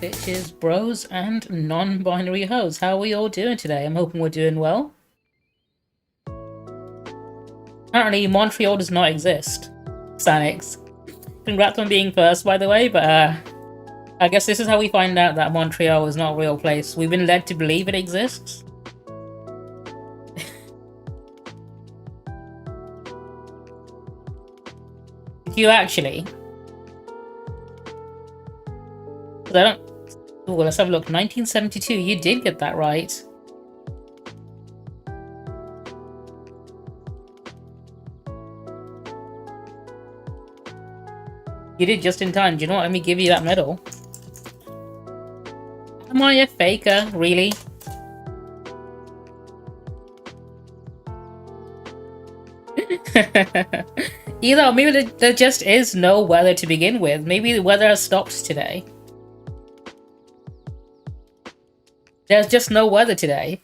bitches, bros, and non-binary hoes. How are we all doing today? I'm hoping we're doing well. Apparently, Montreal does not exist. Sanix. Congrats on being first, by the way, but I guess this is how we find out that Montreal is not a real place. We've been led to believe it exists. Do you actually? I don't... Ooh, let's have a look. 1972, you did get that right. You did just in time. Do you know what? Let me give you that medal. Am I a faker? Really? Either, maybe there just is no weather to begin with. Maybe the weather has stopped today. There's just no weather today.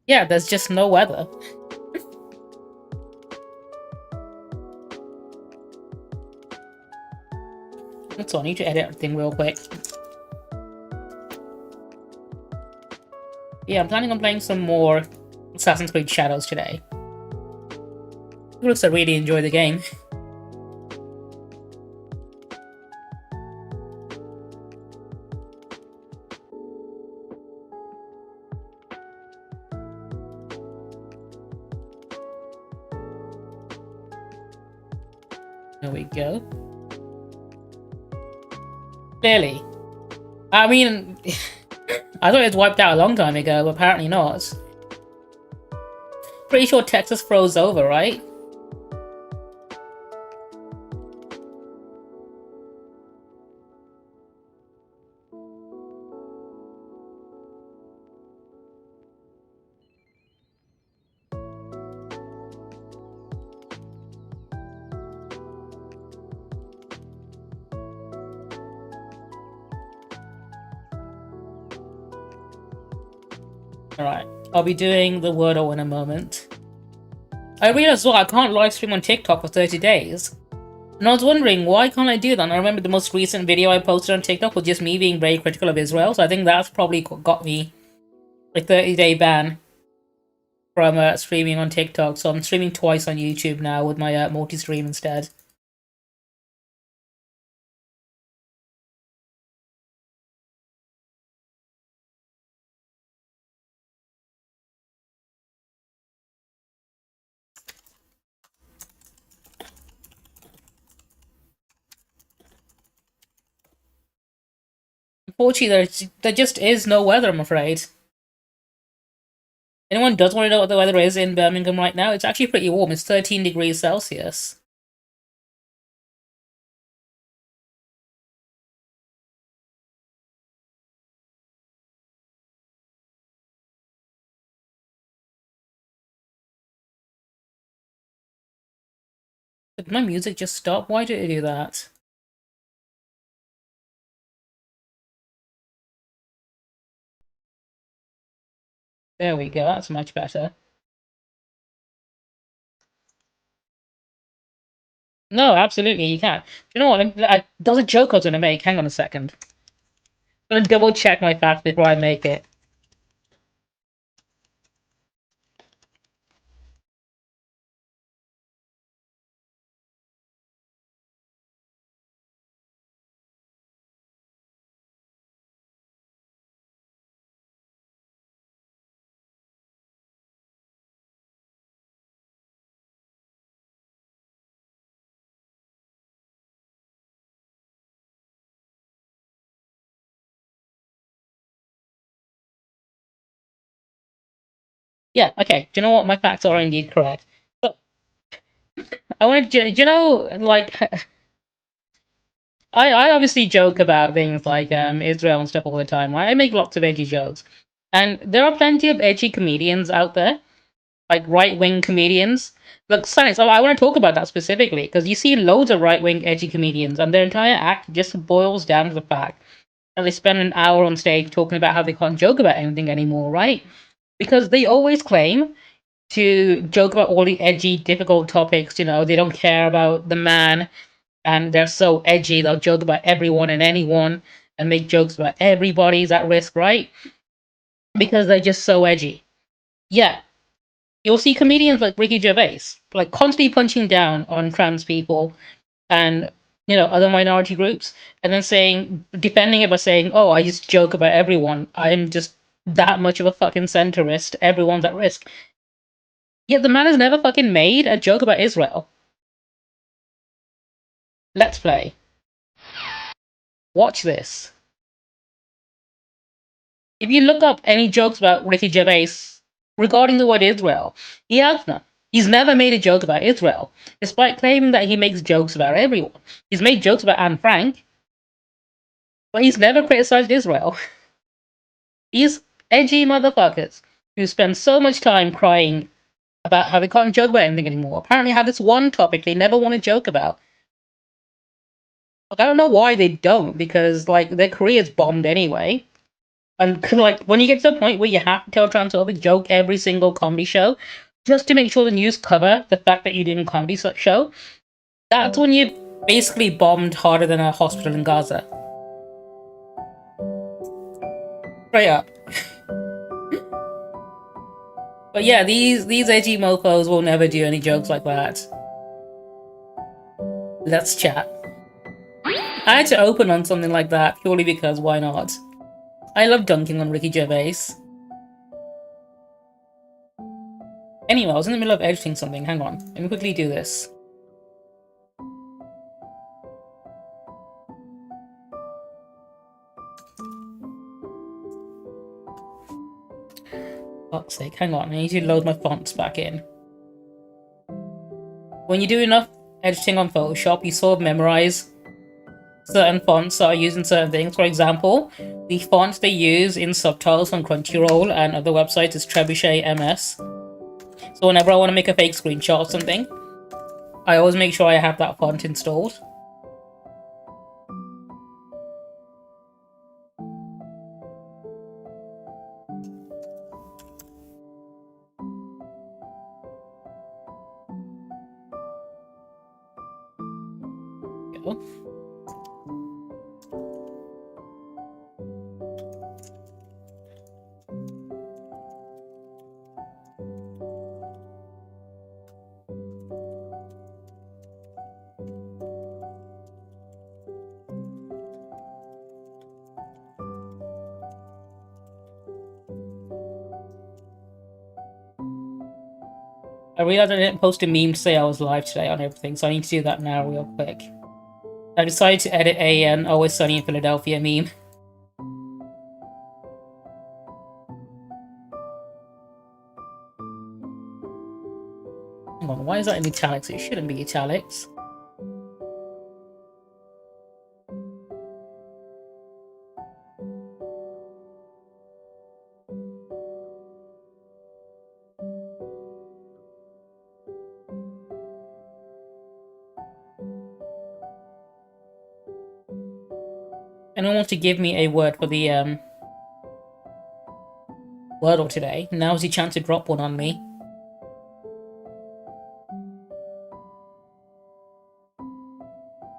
Yeah, there's just no weather. That's all, I need to edit everything real quick. Yeah, I'm planning on playing some more Assassin's Creed Shadows today. It looks like I really enjoy the game. There we go. Clearly. I mean, I thought it was wiped out a long time ago, but apparently not. Pretty sure Texas froze over, right? Alright, I'll be doing the Wordle in a moment. I realized well, I can't live stream on TikTok for 30 days. And I was wondering, why can't I do that? And I remember the most recent video I posted on TikTok was just me being very critical of Israel, so I think that's probably got me a 30-day ban from streaming on TikTok. So I'm streaming twice on YouTube now with my multi-stream instead. Unfortunately, there just is no weather, I'm afraid. Anyone does want to know what the weather is in Birmingham right now? It's actually pretty warm. It's 13 degrees Celsius. Did my music just stop? Why did it do that? There we go, that's much better. No, absolutely, you can. You know what? There's a joke I was going to make. Hang on a second. I'm going to double check my facts before I make it. Yeah, okay. Do you know what? My facts are indeed correct. But I wanted to, do you know, like, I obviously joke about things like Israel and stuff all the time, right? I make lots of edgy jokes. And there are plenty of edgy comedians out there, like right-wing comedians. Look, science, I want to talk about that specifically, because you see loads of right-wing edgy comedians, and their entire act just boils down to the fact that they spend an hour on stage talking about how they can't joke about anything anymore, right? Because they always claim to joke about all the edgy, difficult topics. You know, they don't care about the man, and they're so edgy. They'll joke about everyone and anyone and make jokes about everybody's at risk, right? Because they're just so edgy. Yeah, you'll see comedians like Ricky Gervais, like constantly punching down on trans people and other minority groups, and then defending it by saying, "Oh, I just joke about everyone. I'm just that much of a fucking centrist. Everyone's at risk." Yet the man has never fucking made a joke about Israel. Let's play. Watch this. If you look up any jokes about Ricky Gervais regarding the word Israel, he has none. He's never made a joke about Israel, despite claiming that he makes jokes about everyone. He's made jokes about Anne Frank, but he's never criticized Israel. These edgy motherfuckers who spend so much time crying about how they can't joke about anything anymore apparently have this one topic they never want to joke about. Like, I don't know why they don't, because like their career's bombed anyway. And like when you get to the point where you have to tell a transphobic joke every single comedy show, just to make sure the news cover the fact that you did a comedy show, that's when you basically bombed harder than a hospital in Gaza. Straight up. But yeah, these edgy mofos will never do any jokes like that. Let's chat. I had to open on something like that purely because why not? I love dunking on Ricky Gervais. Anyway, I was in the middle of editing something. Hang on. Let me quickly do this. Fuck's sake, hang on. I need to load my fonts back in. When you do enough editing on Photoshop, you sort of memorize certain fonts that are used in certain things. For example, the font they use in subtitles on Crunchyroll and other websites is Trebuchet MS. So whenever I want to make a fake screenshot of something, I always make sure I have that font installed. Go. I realized I didn't post a meme to say I was live today on everything, so I need to do that now real quick. I decided to edit an Always Sunny in Philadelphia meme. Hang on, why is that in italics? It shouldn't be italics. Anyone wants to give me a word for the Wordle today? Now's your chance to drop one on me.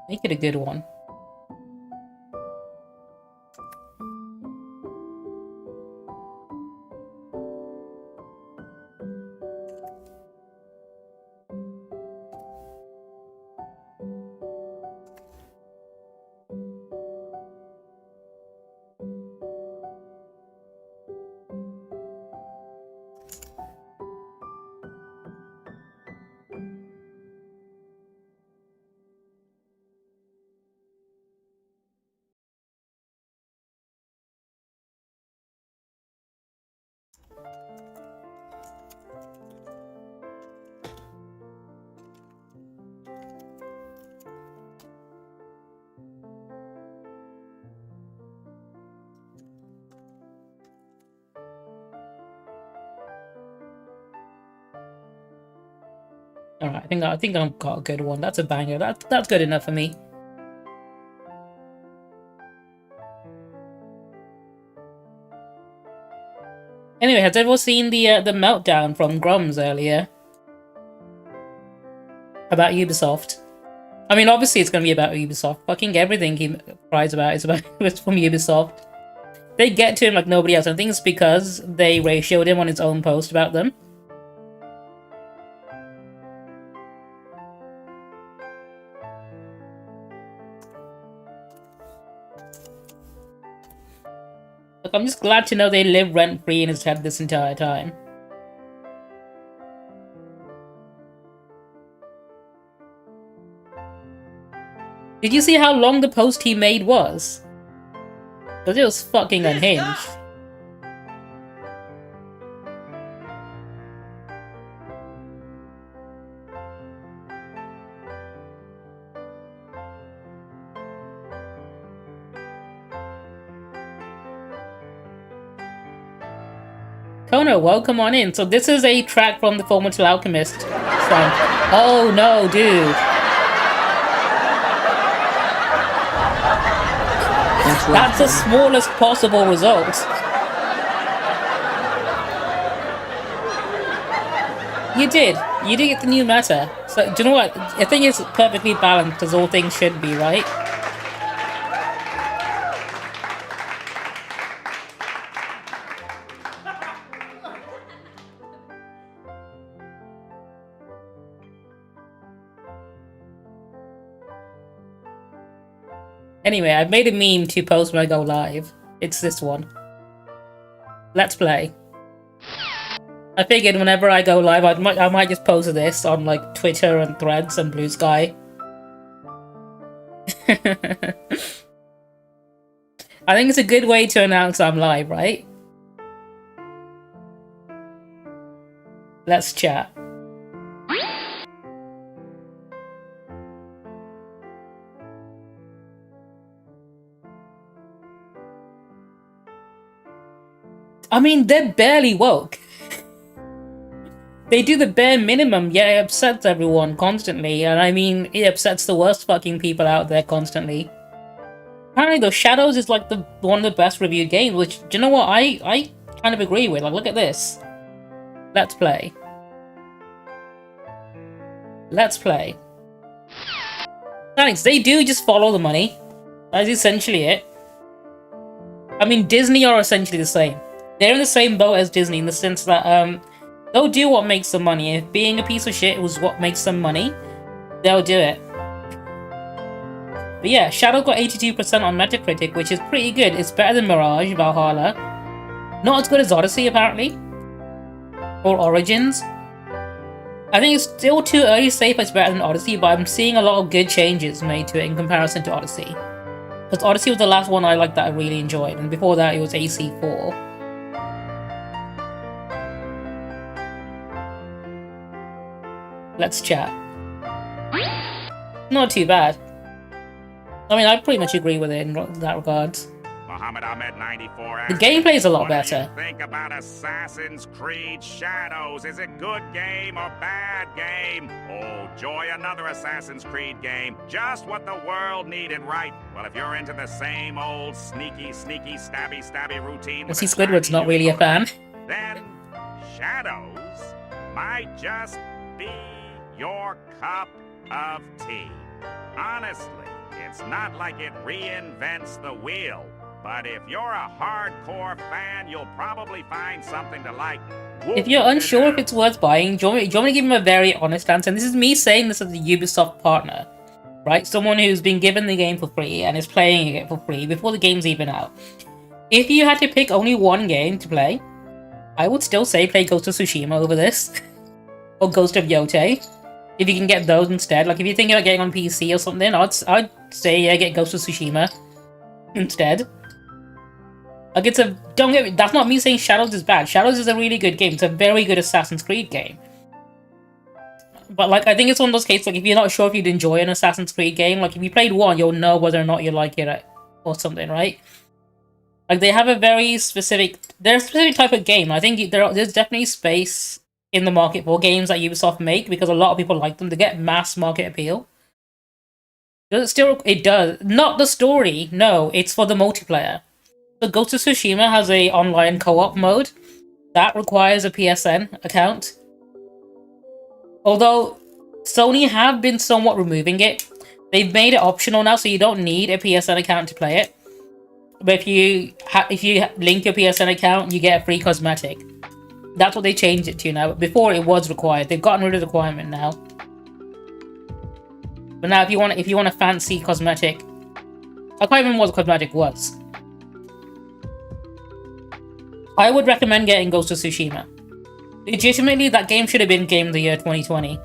Make it a good one. Alright, I think I've got a good one. That's a banger. That's good enough for me. Anyway, has everyone seen the meltdown from Grums earlier about Ubisoft? I mean, obviously it's going to be about Ubisoft. Fucking everything he cries about is about it's from Ubisoft. They get to him like nobody else. I think it's because they ratioed him on his own post about them. Look, I'm just glad to know they live rent-free in his head this entire time. Did you see how long the post he made was? Because it was fucking unhinged. Kono, welcome on in. So this is a track from the Fullmetal Alchemist song. Oh no, dude. That's the smallest possible result. You did get the new meta. So, do you know what? I think it's perfectly balanced, as all things should be, right? Anyway, I've made a meme to post when I go live. It's this one. Let's play. I figured whenever I go live, I might just post this on like Twitter and Threads and Blue Sky. I think it's a good way to announce I'm live, right? Let's chat. I mean, they're barely woke. They do the bare minimum, yet it upsets everyone constantly, and I mean, it upsets the worst fucking people out there constantly. Apparently, though, Shadows is like one of the best reviewed games, which, do you know what, I kind of agree with. Like, look at this. Let's play. Let's play. Thanks, they do just follow the money. That's essentially it. I mean, Disney are essentially the same. They're in the same boat as Disney in the sense that, they'll do what makes them money. If being a piece of shit was what makes them money, they'll do it. But yeah, Shadow got 82% on Metacritic, which is pretty good. It's better than Mirage, Valhalla. Not as good as Odyssey, apparently. Or Origins. I think it's still too early to say if it's better than Odyssey, but I'm seeing a lot of good changes made to it in comparison to Odyssey. Because Odyssey was the last one I liked that I really enjoyed, and before that it was AC4. Let's chat. Not too bad. I mean, I pretty much agree with it in that regard. Muhammad Ahmed 94. The gameplay is a lot better. What do you think about Assassin's Creed Shadows? Is it good game or bad game? Oh, joy, another Assassin's Creed game. Just what the world needed, right? Well, if you're into the same old sneaky, stabby routine... I see Squidward's not really a fan. Then Shadows might just be your cup of tea. Honestly, it's not like it reinvents the wheel. But if you're a hardcore fan, you'll probably find something to like. If you're unsure if it's worth buying, do you want me to give him a very honest answer? And this is me saying this as a Ubisoft partner, right? Someone who's been given the game for free and is playing it for free before the game's even out. If you had to pick only one game to play, I would still say play Ghost of Tsushima over this. Or Ghost of Yotei. If you can get those instead. Like, if you're thinking about getting on PC or something, I'd say, yeah, get Ghost of Tsushima instead. Like, it's a... Don't get me... That's not me saying Shadows is bad. Shadows is a really good game. It's a very good Assassin's Creed game. But, like, I think it's one of those cases, like, if you're not sure if you'd enjoy an Assassin's Creed game, like, if you played one, you'll know whether or not you like it or something, right? Like, they have a very specific... They're a specific type of game. I think there's definitely space in the market for games that Ubisoft make, because a lot of people like them. They get mass market appeal. Does it still... It does. Not the story. No, it's for the multiplayer. So Ghost of Tsushima has a online co-op mode, that requires a PSN account. Although Sony have been somewhat removing it. They've made it optional now, so you don't need a PSN account to play it. But if you link your PSN account, you get a free cosmetic. That's what they changed it to now. But before it was required. They've gotten rid of the requirement now. But now, if you want a fancy cosmetic, I can't remember what the cosmetic was. I would recommend getting Ghost of Tsushima. Legitimately, that game should have been Game of the Year 2020.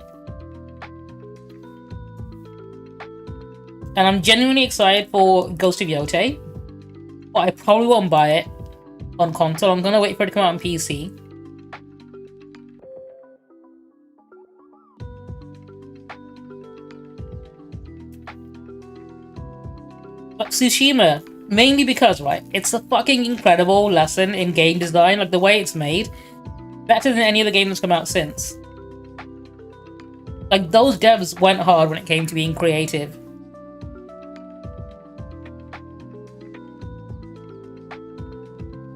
And I'm genuinely excited for Ghost of Yote. But I probably won't buy it on console. I'm gonna wait for it to come out on PC. But Tsushima, mainly because, right, it's a fucking incredible lesson in game design, like the way it's made. Better than any other game that's come out since. Like, those devs went hard when it came to being creative.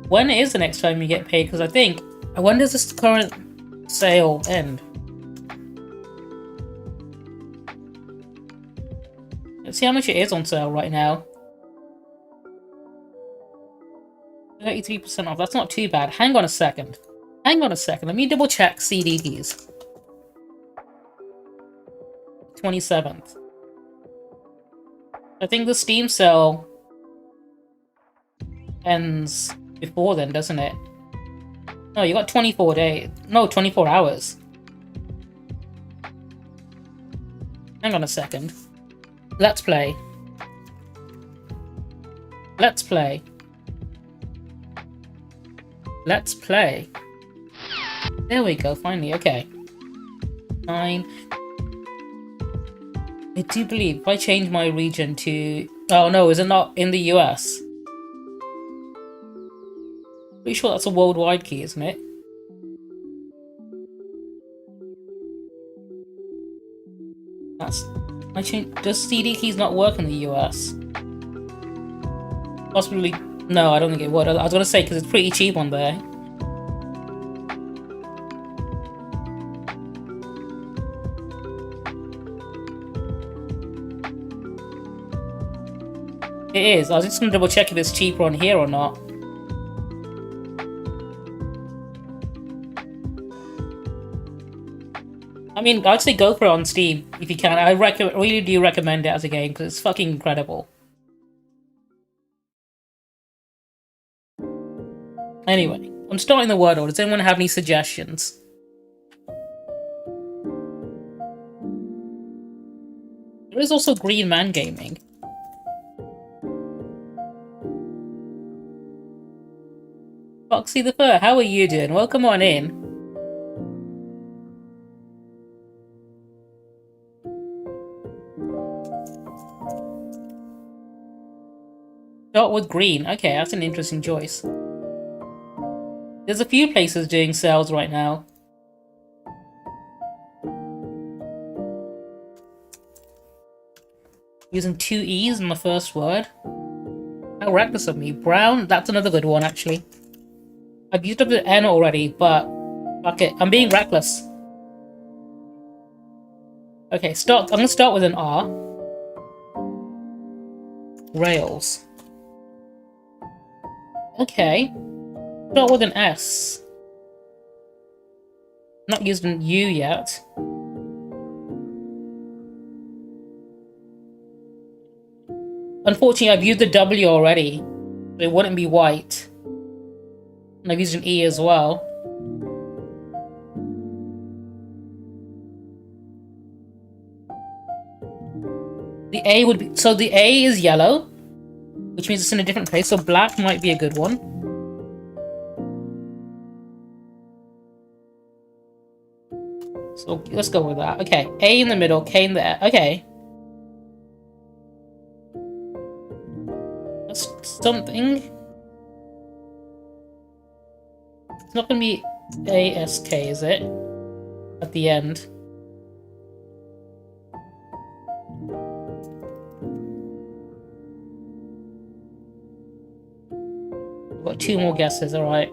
When is the next time you get paid? Because when does this current sale end? Let's see how much it is on sale right now. 33% off. That's not too bad. Hang on a second. Let me double check CD keys. 27th. I think the Steam sale ends before then, doesn't it? No, you got 24 days. No, 24 hours. Hang on a second. Let's play. Let's play. Let's play. There we go, finally, okay. 9. I do believe if I change my region to... Oh no, is it not in the US? Pretty sure that's a worldwide key, isn't it? Does CD keys not work in the US? Possibly. No, I don't think it would. I was gonna say, because it's pretty cheap on there. It is. I was just gonna double check if it's cheaper on here or not. I mean, I'd say go for it on Steam if you can. I really do recommend it as a game because it's fucking incredible. Anyway, I'm starting the word order. Does anyone have any suggestions? There is also Green Man Gaming. Foxy the Fur, how are you doing? Welcome on in. Start with green. Okay, that's an interesting choice. There's a few places doing sales right now. Using 2 E's in the first word. How reckless of me. Brown, that's another good one, actually. I've used up the N already, but fuck it. I'm being reckless. Okay, I'm gonna start with an R. Rails. Okay. Start with an S. Not used an U yet. Unfortunately, I've used the W already. So it wouldn't be white. And I've used an E as well. The A would be... So the A is yellow, which means it's in a different place, so black might be a good one. So let's go with that. Okay, A in the middle, K in the air. Okay. That's something. It's not gonna be ASK, is it? At the end. I've got 2 more guesses, alright.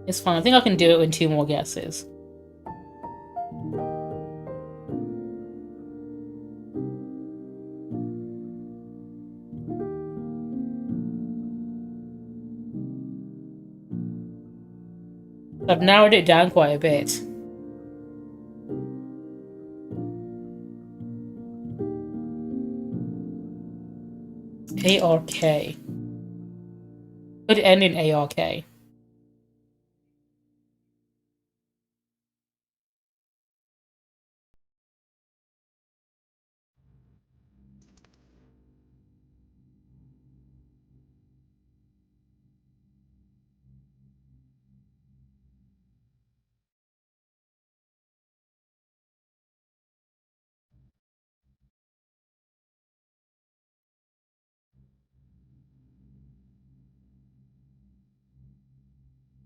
It's fine. I think I can do it in 2 more guesses. I've narrowed it down quite a bit. ARK. Could end in ARK.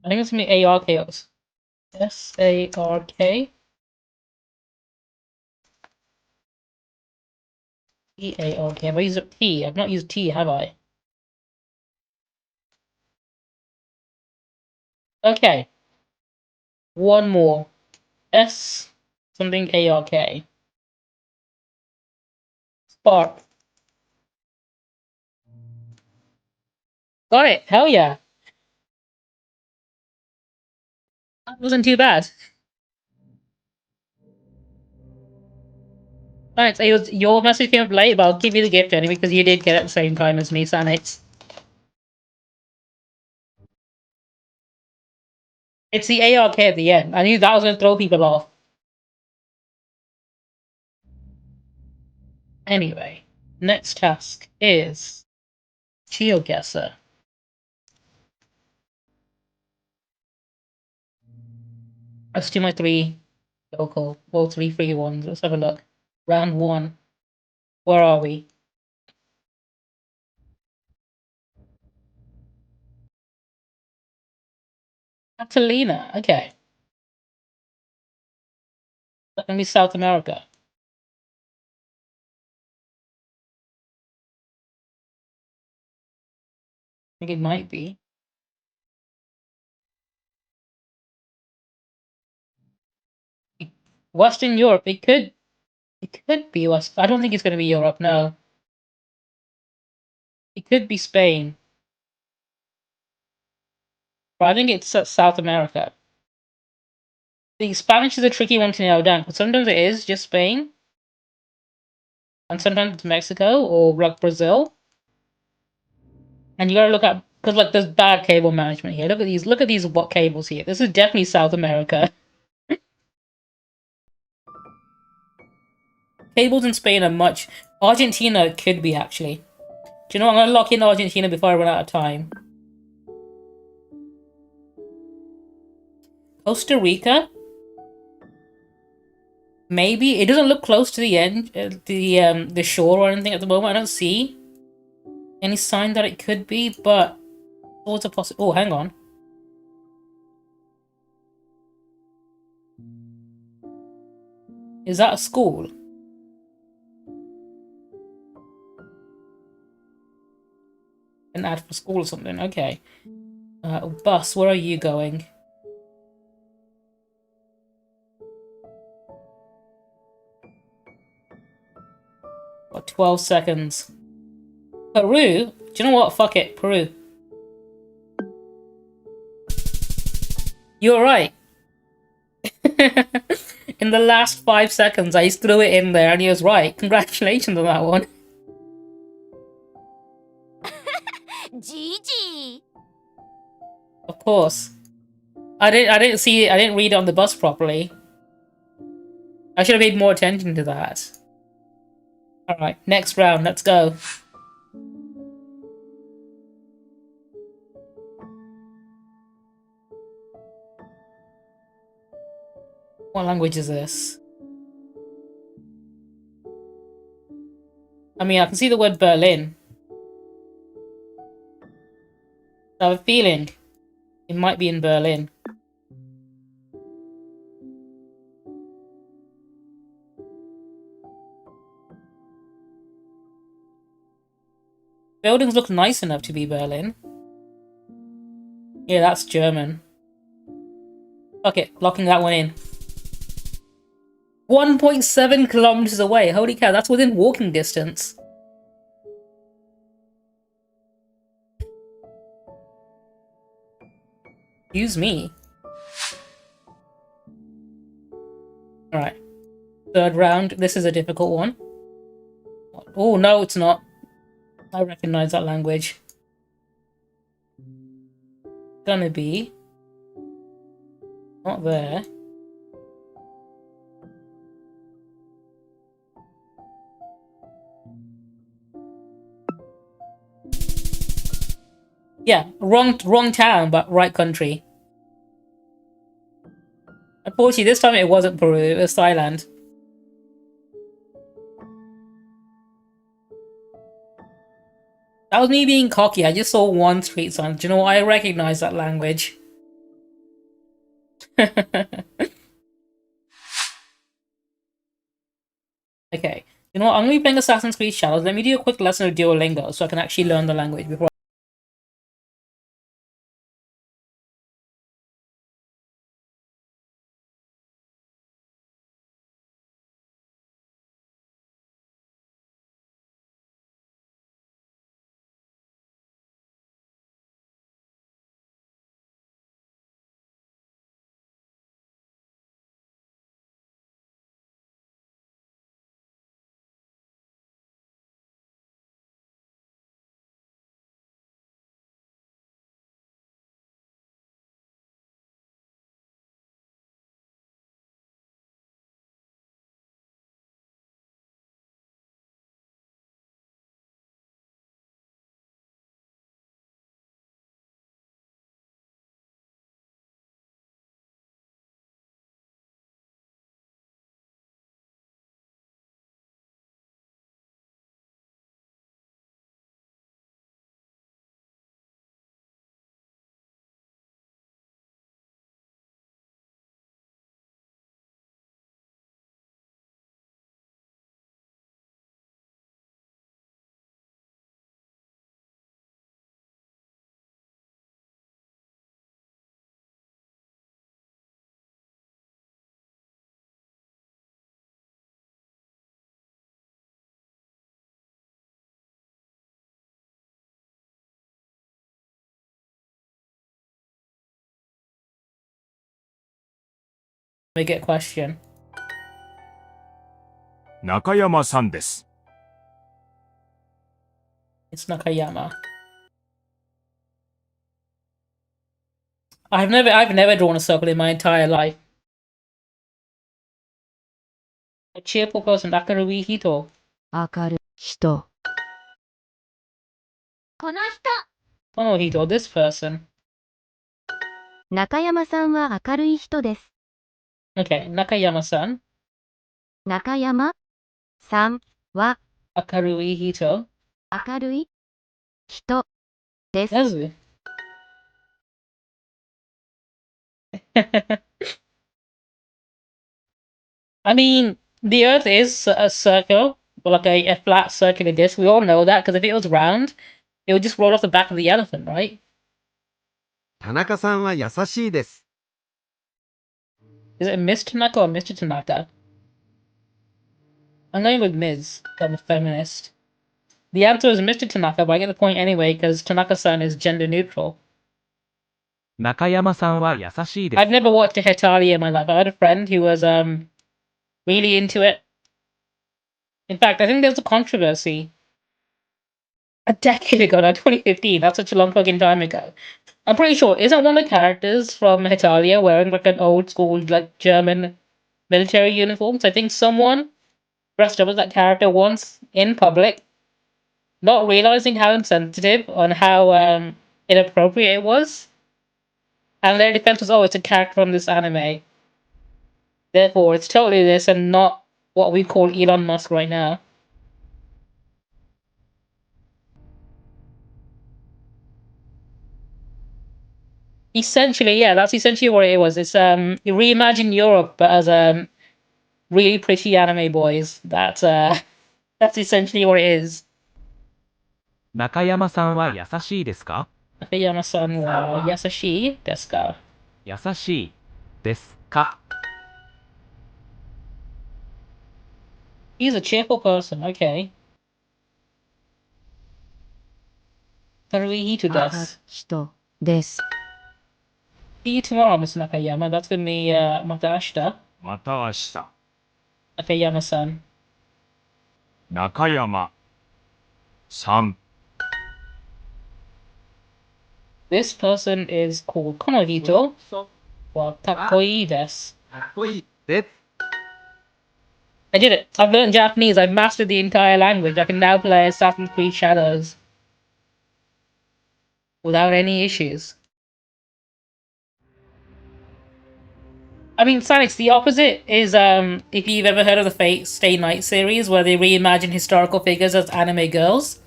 I think it's gonna be ARK. SARK. EARK. Have I used T? I've not used T, have I? Okay. One more. S something ARK. Spark. Got it. Hell yeah. That wasn't too bad. Right, so your message came up late, but I'll give you the gift anyway because you did get it at the same time as me, Sanix. It's the ARK at the end. I knew that was going to throw people off. Anyway, next task is GeoGuessr. Let's do my 3 local. Well, 3 free ones. Let's have a look. Round 1. Where are we? Catalina. Okay. That can be South America. I think it might be. Western Europe. It could. It could be West. I don't think it's going to be Europe. No. It could be Spain. But I think it's South America. The Spanish is a tricky one to nail down because sometimes it is just Spain, and sometimes it's Mexico or like Brazil. And you gotta look at because like there's bad cable management here. Look at these. Look at these what cables here. This is definitely South America. Cables in Spain are much. Argentina could be actually. Do you know what? I'm gonna lock in Argentina before I run out of time. Costa Rica. Maybe it doesn't look close to the end, the shore or anything at the moment. I don't see any sign that it could be, but what's a possible? Oh, hang on. Is that a school? An ad for school or something? Okay. Bus, where are you going? Got 12 seconds. Peru? Do you know what? Fuck it. Peru. You're right. In the last 5 seconds, I just threw it in there and he was right. Congratulations on that one. Gigi. Of course. I didn't see it. I didn't read it on the bus properly. I should have paid more attention to that. Alright, next round. Let's go. What language is this? I mean, I can see the word Berlin. I have a feeling it might be in Berlin. Buildings look nice enough to be Berlin. Yeah, that's German. Okay, locking that one in. 1.7 kilometers away. Holy cow, that's within walking distance. Excuse me. Alright. Third round. This is a difficult one. Oh, no, it's not. I recognize that language. Gonna be... not there. Yeah, wrong town, but right country. Unfortunately, this time it wasn't Peru, it was Thailand. That was me being cocky, I just saw one street sign. Do you know what? I recognize that language. Okay, you know what? I'm gonna be playing Assassin's Creed Shadows. Let me do a quick lesson of Duolingo so I can actually learn the language before. Let me get a question. 中山さんです。 It's Nakayama. I've never drawn a circle in my entire life. A cheerful person, Akaruhi Hito. 明るい人。この人、 Oh, Hito, this person. 中山さんは明るい人です。 Okay, Nakayama-san. 中山さんは Akaruhi Hito. 明るい人です。 Yazu. I mean, the Earth is a circle, like a flat circular disc. We all know that, because if it was round, it would just roll off the back of the elephant, right? 田中さんは優しいです。 Is it Miss Tanaka or Mr. Tanaka? I'm going with Ms. I'm a feminist. The answer is Mr. Tanaka, but I get the point anyway, because Tanaka-san is gender neutral. 中山さんは優しいです。 I've never watched a Hetalia in my life. I had a friend who was really into it. In fact, I think there was a controversy a decade ago, now 2015. That's such a long fucking time ago. I'm pretty sure, isn't one of the characters from Hetalia wearing like an old school, like German military uniforms? I think someone dressed up as that character once in public, not realizing how insensitive and how inappropriate it was. And their defense was, oh, it's a character from this anime. Therefore, it's totally this and not what we call Elon Musk right now. Essentially, yeah, that's essentially what it was. It's you reimagine Europe, but as really pretty anime boys. That's that's essentially what it is. 中山さんは優しいですか？ Akiyama-san wa yasashi desu ka? 優しいですか He's a cheerful person, okay. Haruhi あ desu. 人です。 See you tomorrow, Miss Nakayama. That's gonna be Matashita. また明日。 Nakayama-san. 中山さん。 This person is called Konohito. Well, Takkoi desu. かっこいいです。 I did it. I've learned Japanese. I've mastered the entire language. I can now play Assassin's Creed Shadows without any issues. I mean, Sanix, the opposite is if you've ever heard of the Fate Stay Night series, where they reimagine historical figures as anime girls.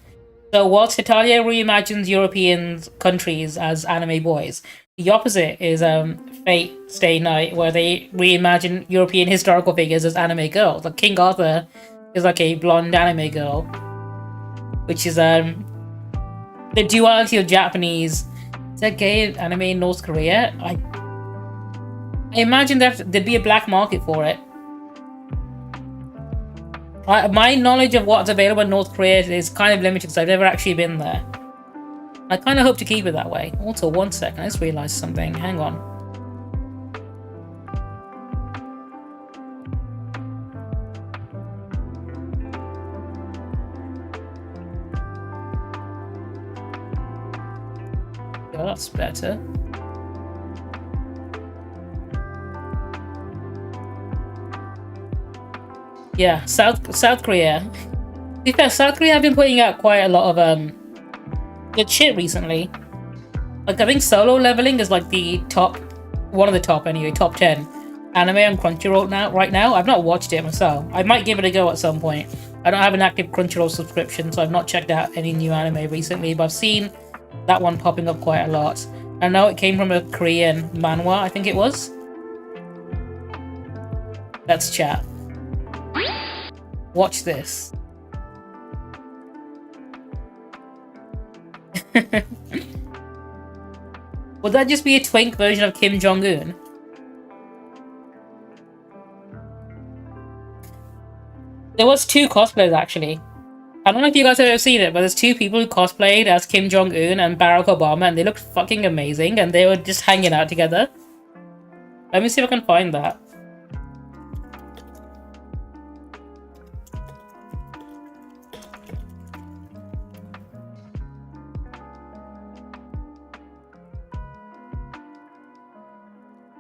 So whilst Italia reimagines European countries as anime boys, the opposite is Fate Stay Night, where they reimagine European historical figures as anime girls. Like King Arthur is like a blonde anime girl, which is the duality of Japanese. Is there gay anime in North Korea? I imagine that there'd be a black market for it. My knowledge of what's available in North Korea is kind of limited because I've never actually been there. I kind of hope to keep it that way. Also, one second, I just realized something. Hang on. Yeah, that's better. Yeah, South Korea. To be fair, South Korea have been putting out quite a lot of good shit recently. Like I think Solo Leveling is like the top, one of the top anyway, top 10 anime on Crunchyroll right now. I've not watched it myself. I might give it a go at some point. I don't have an active Crunchyroll subscription, so I've not checked out any new anime recently, but I've seen that one popping up quite a lot. I know it came from a Korean manhwa, I think it was. Let's chat. Watch this. Would that just be a twink version of Kim Jong-un? There was two cosplayers actually. I don't know if you guys have ever seen it, but there's two people who cosplayed as Kim Jong-un and Barack Obama, and they looked fucking amazing, and they were just hanging out together. Let me see if I can find that.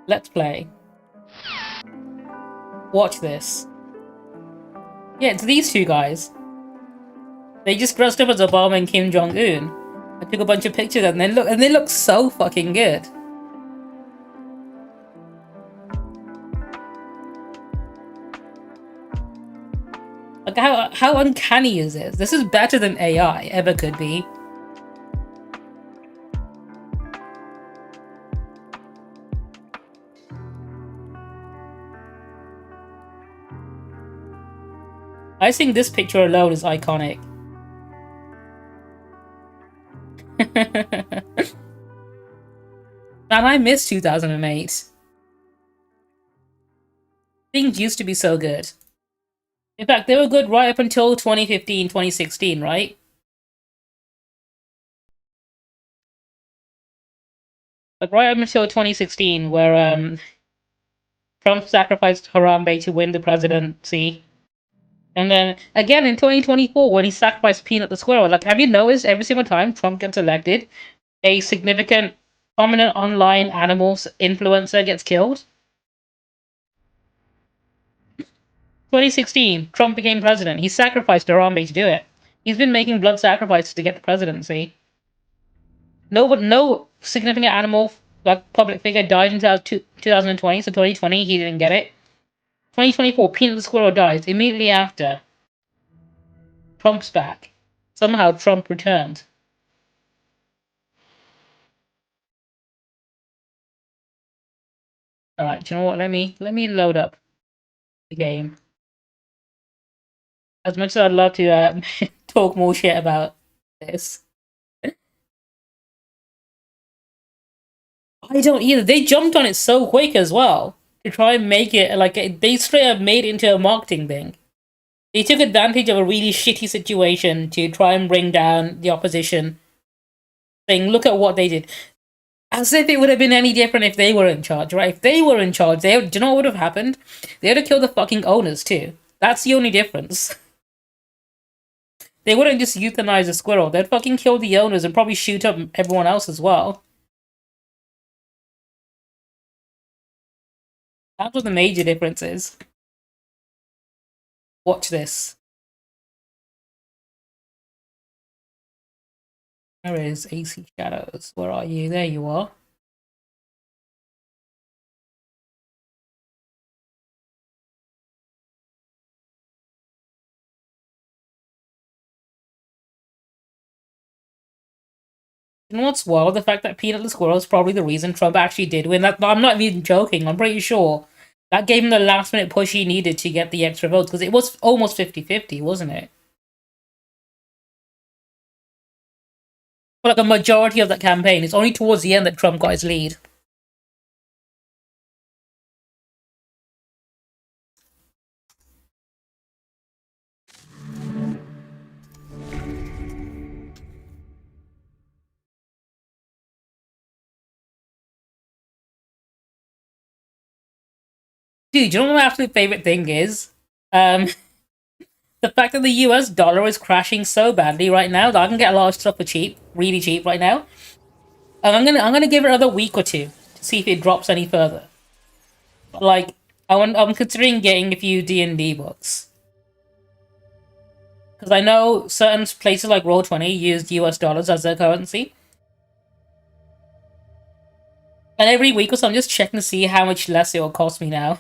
Let's play. Watch this. Yeah, it's these two guys. They just dressed up as Obama and Kim Jong-un. I took a bunch of pictures and they look so fucking good. Like how uncanny is this? This is better than AI ever could be. I think this picture alone is iconic. Man, I miss 2008. Things used to be so good. In fact, they were good right up until 2015, 2016, right? Like right up until 2016, where Trump sacrificed Harambe to win the presidency. And then again in 2024, when he sacrificed Peanut the squirrel, like, have you noticed every single time Trump gets elected, a significant, prominent online animals influencer gets killed? 2016, Trump became president. He sacrificed Harambe to do it. He's been making blood sacrifices to get the presidency. No significant animal, like public figure, died until 2020. So 2020, he didn't get it. 2024, Peanut the squirrel dies immediately after. Trump's back. Somehow Trump returned. Alright, do you know what? Let me load up the game. As much as I'd love to talk more shit about this. I don't either. They jumped on it so quick as well to try and make it like they straight up made it into a marketing thing. They took advantage of a really shitty situation to try and bring down the opposition, saying, "Look at what they did." As if it would have been any different if they were in charge, right? If they were in charge, do you know what would have happened? They would have killed the fucking owners too. That's the only difference. They wouldn't just euthanize a squirrel. They'd fucking kill the owners and probably shoot up everyone else as well. That's what the major difference is. Watch this. Where is AC Shadows? Where are you? There you are. You know what's wild? The fact that Peanut the Squirrel is probably the reason Trump actually did win. That I'm not even joking. I'm pretty sure that gave him the last minute push he needed to get the extra votes because it was almost 50-50, wasn't it? For like a majority of that campaign. It's only towards the end that Trump got his lead. Dude, you know what my absolute favorite thing is? The fact that the US dollar is crashing so badly right now that I can get a lot of stuff for cheap, really cheap right now. And I'm gonna give it another week or two to see if it drops any further. Like, I'm considering getting a few D&D books. Because I know certain places like Roll20 use US dollars as their currency. And every week or so I'm just checking to see how much less it will cost me now.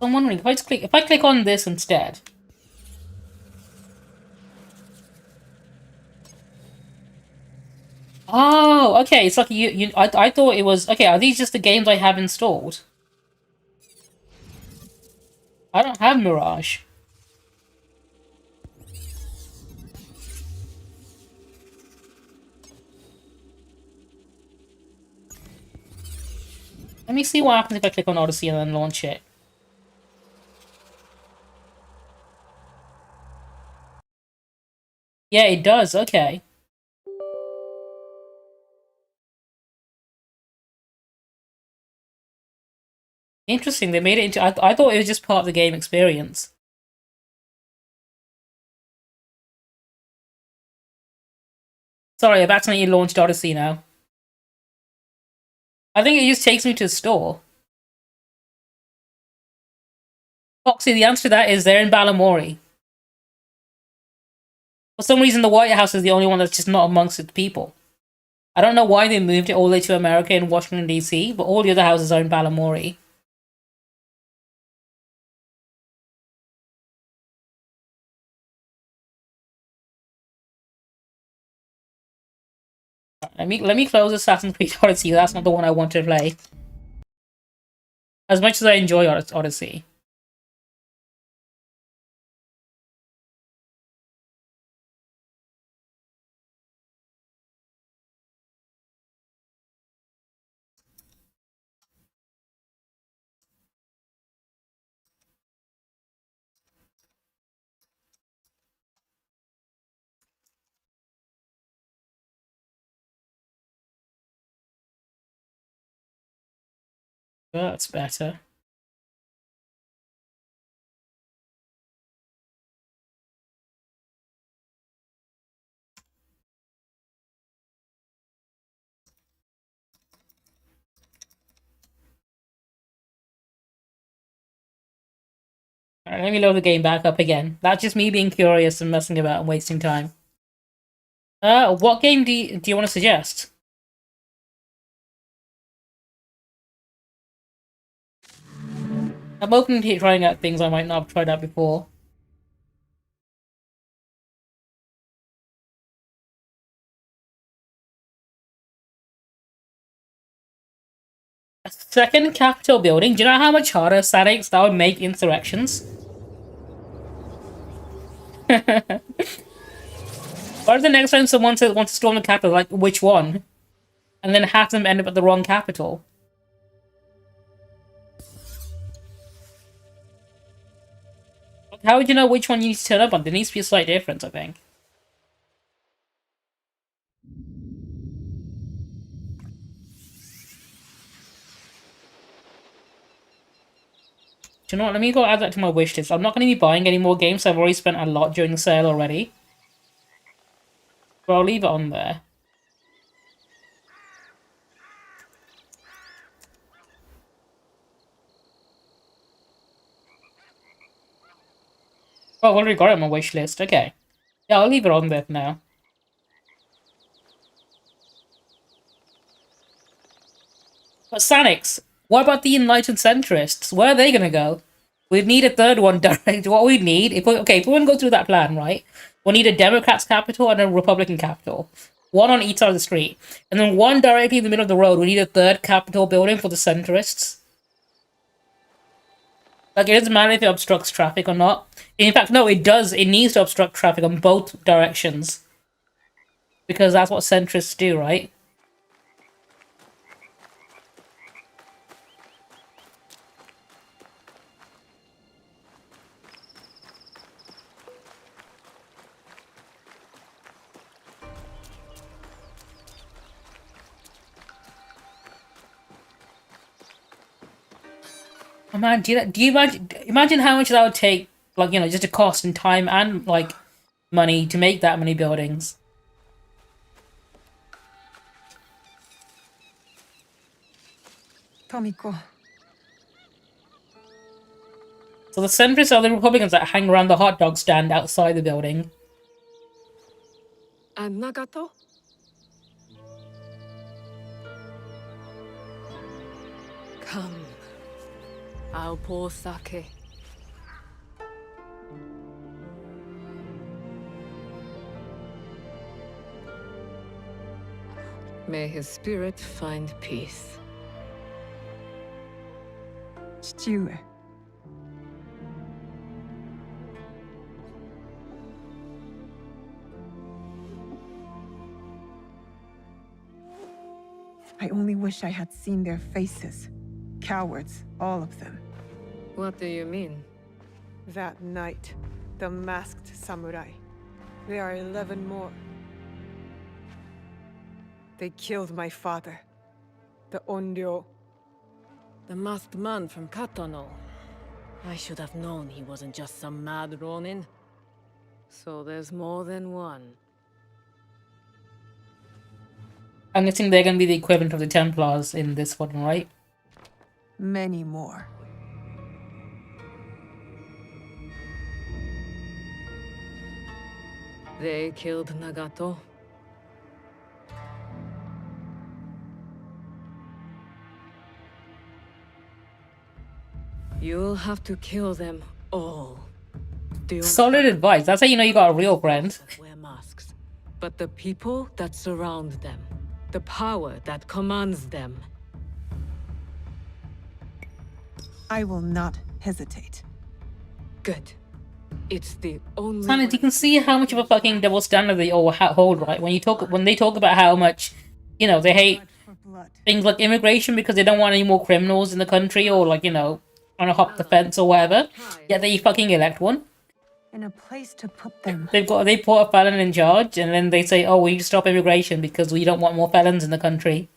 So I'm wondering, if I click on this instead... Oh, okay, it's like I thought it was... Okay, are these just the games I have installed? I don't have Mirage. Let me see what happens if I click on Odyssey and then launch it. Yeah, it does, okay. Interesting, they made it into... I thought it was just part of the game experience. Sorry, I've accidentally launched Odyssey now. I think it just takes me to the store. Foxy, the answer to that is they're in Balamori. For some reason, the White House is the only one that's just not amongst its people. I don't know why they moved it all the way to America in Washington, D.C., but all the other houses are in Balamori. Let me close Assassin's Creed Odyssey. That's not the one I want to play. As much as I enjoy Odyssey. That's better. Alright, let me load the game back up again. That's just me being curious and messing about and wasting time. What game do you want to suggest? I'm open to trying out things I might not have tried out before. A second Capitol building? Do you know how much harder Sadix that would make insurrections? What if the next time someone says wants to storm the Capitol, like, which one? and then have them end up at the wrong capital. How would you know which one you need to turn up on? There needs to be a slight difference, I think. Do you know what? Let me go add that to my wish list. I'm not going to be buying any more games. I've already spent a lot during the sale already. But I'll leave it on there. Oh, I've already got it on my wish list. Okay. Yeah, I'll leave it on there for now. But Sanix, what about the Enlightened Centrists? Where are they going to go? We'd need a third one direct. What we need, if we want to go through that plan, right? We'll need a Democrats capital and a Republican capital. One on each side of the street. And then one directly in the middle of the road. We need a third capital building for the centrists. Like, it doesn't matter if it obstructs traffic or not. In fact, no, it does. It needs to obstruct traffic on both directions. Because that's what centrists do, right? Oh man, do you imagine how much that would take, like, you know, just a cost and time and, like, money to make that many buildings? Tomiko. So the centrists are the Republicans that hang around the hot dog stand outside the building. And Nagato? Come. I'll pour sake. May his spirit find peace. 父上 I only wish I had seen their faces. Cowards, all of them. What do you mean? That night, the masked samurai. There are 11 more. They killed my father. The Onryo. The masked man from Katano. I should have known he wasn't just some mad ronin. So there's more than one. I'm guessing they're going to be the equivalent of the Templars in this one, right? Many more. They killed Nagato. You'll have to kill them all. Do you Solid understand? advice. That's how you know you got a real friend. That wear masks, but the people that surround them, the power that commands them. I will not hesitate. Good. It's the only. Sanit, you can see how much of a fucking double standard they all hold, right? When they talk about how much, you know, they hate For blood. things like immigration because they don't want any more criminals in the country, or, like, you know, trying to hop the fence or whatever. Yet they fucking elect one. And a place to put them. They put a felon in charge, and then they say, "Oh, we need to stop immigration because we don't want more felons in the country."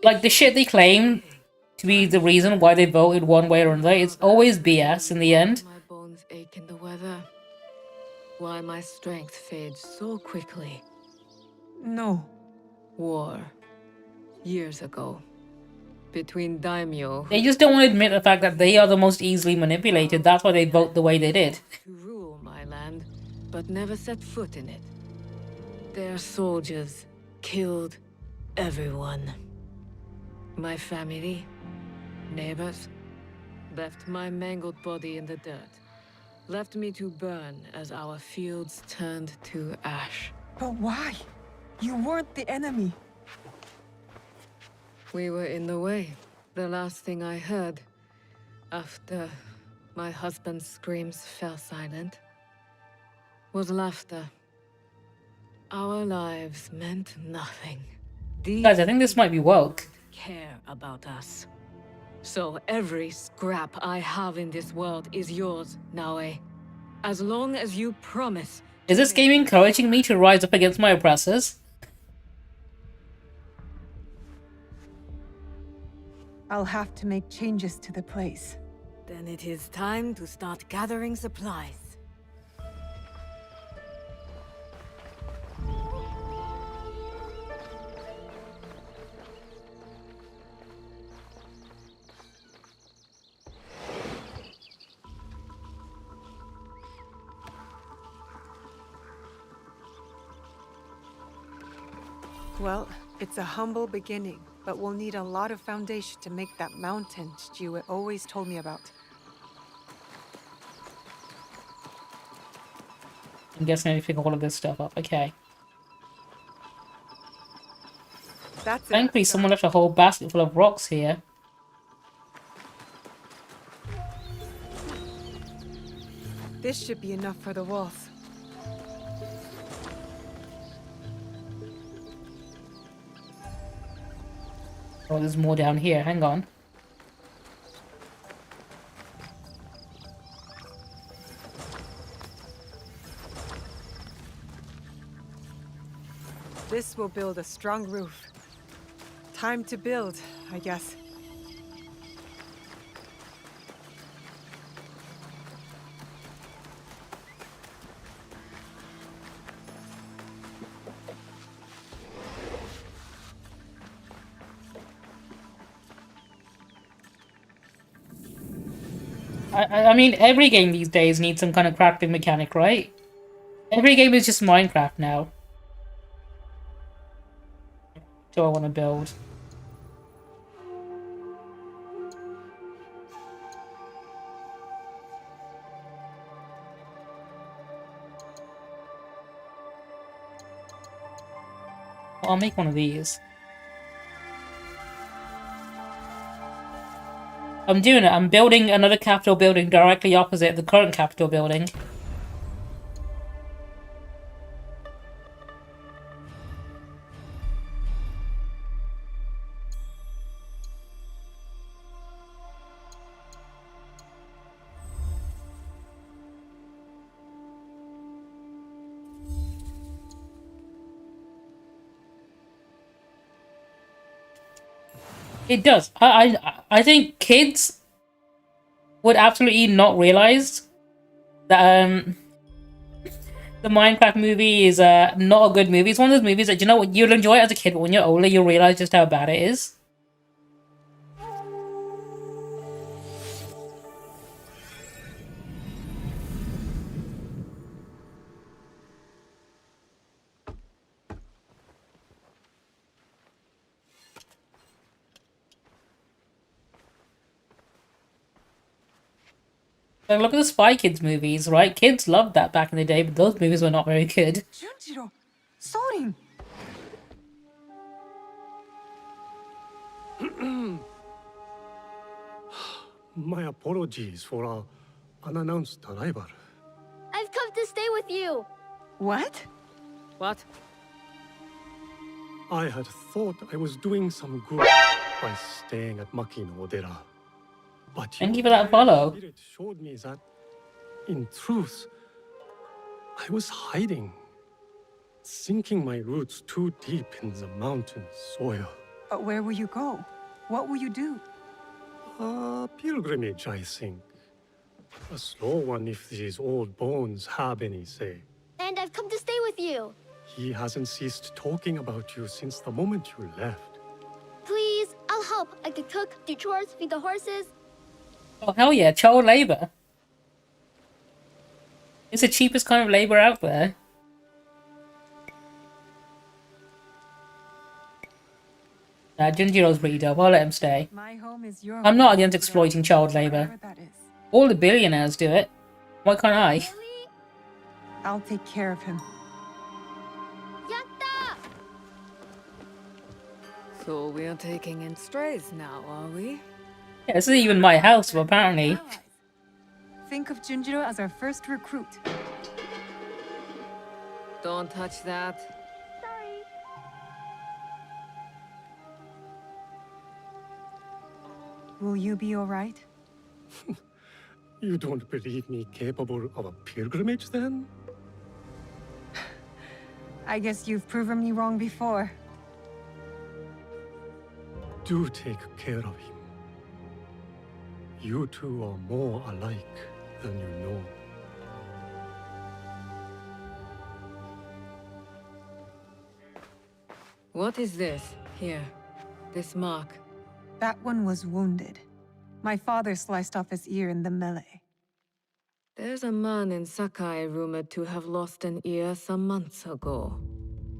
Like, the shit they claim to be the reason why they voted one way or another, it's always BS in the end. My bones ache in the weather. Why my strength fades so quickly. No. War. Years ago. Between daimyo They just don't want to admit the fact that they are the most easily manipulated. That's why they vote the way they did. to rule my land, but never set foot in it. Their soldiers killed everyone. My family, neighbors, left my mangled body in the dirt. Left me to burn as our fields turned to ash. But why? You weren't the enemy. We were in the way. The last thing I heard, after my husband's screams fell silent, was laughter. Our lives meant nothing. These Guys, I think this might be woke. care about us. So every scrap I have in this world is yours, Naue. As long as you promise. Is this game encouraging me to rise up against my oppressors? I'll have to make changes to the place. Then it is time to start gathering supplies. Well, it's a humble beginning, but we'll need a lot of foundation to make that mountain Stuart always told me about. I'm guessing I need to pick all of this stuff up. Okay. That's it. Thankfully, someone left a whole basket full of rocks here. This should be enough for the walls. Oh, there's more down here. Hang on. This will build a strong roof. Time to build, I guess. I mean, every game these days needs some kind of crafting mechanic, right? Every game is just Minecraft now. Do I want to build? Well, I'll make one of these. I'm doing it. I'm building another Capitol building directly opposite the current Capitol building. It does. I think kids would absolutely not realize that the Minecraft movie is not a good movie. It's one of those movies that, you know what, you'll enjoy it as a kid, but when you're older, you'll realize just how bad it is. Like, look at the Spy Kids movies, right? Kids loved that back in the day, but those movies were not very good. Junjiro! Sorin! My apologies for our unannounced arrival. I've come to stay with you. What? What? I had thought I was doing some good by staying at Maki no Odera. But Thank you for that follow. Spirit showed me that, in truth, I was hiding, sinking my roots too deep in the mountain soil. But where will you go? What will you do? A pilgrimage, I think. A slow one if these old bones have any say. And I've come to stay with you. He hasn't ceased talking about you since the moment you left. Please, I'll help. I could cook, do chores, feed the horses. Oh, hell yeah, child labor. It's the cheapest kind of labor out there. Junjiro's pretty dope. I'll let him stay. My home is your I'm not home, against exploiting child labor. wherever that is. All the billionaires do it. Why can't I? Really? I'll take care of him. Yatta! So we're taking in strays now, are we? Yeah, this is even my house, but apparently. Allies. Think of Junjiro as our first recruit. Don't touch that. Will you be alright? You don't believe me capable of a pilgrimage then? I guess you've proven me wrong before. Do take care of him. You two are more alike than you know. What is this? Here. This mark. That one was wounded. My father sliced off his ear in the melee. There's a man in Sakai rumored to have lost an ear some months ago.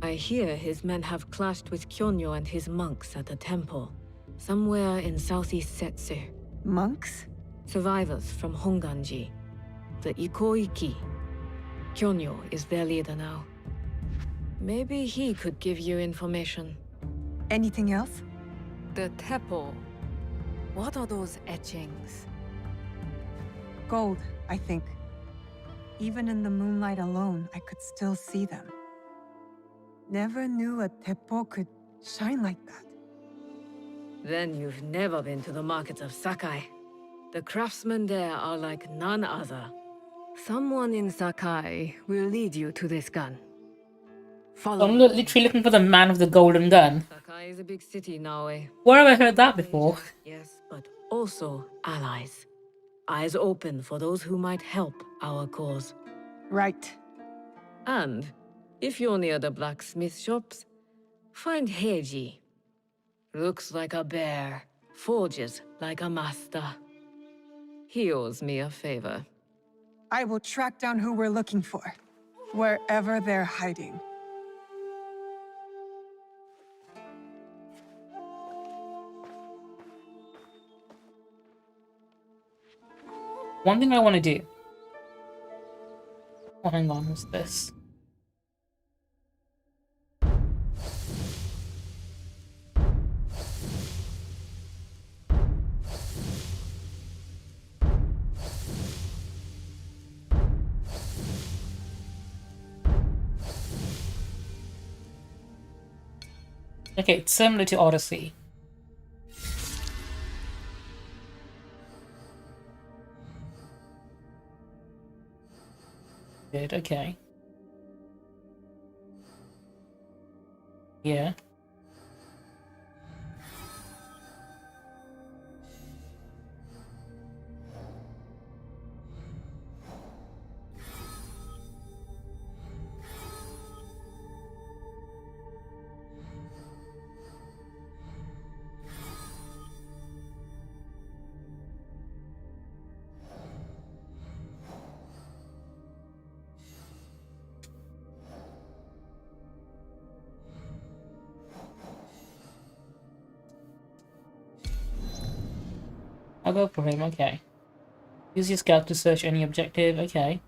I hear his men have clashed with Kyonyo and his monks at a temple, somewhere in southeast Setsu. Monks? Survivors from Honganji, the Ikoiki. Kyonyo is their leader now. Maybe he could give you information. Anything else? The Teppo. What are those etchings? Gold, I think. Even in the moonlight alone, I could still see them. Never knew a teppo could shine like that. Then you've never been to the markets of Sakai. The craftsmen there are like none other. Someone in Sakai will lead you to this gun. Follow I'm me. literally looking for the man with the golden gun. Sakai is a big city now, eh? Where have I heard that before? Yes, but also allies. Eyes open for those who might help our cause. Right. And if you're near the blacksmith shops, find Heiji. Looks like a bear, forges like a master. He owes me a favor. I will track down who we're looking for, wherever they're hiding. One thing I want to do. Oh, hang on, what's this? Okay, it's similar to Odyssey. Good, okay. Yeah. I'll go for him, okay. Use your scout to search any objective, okay.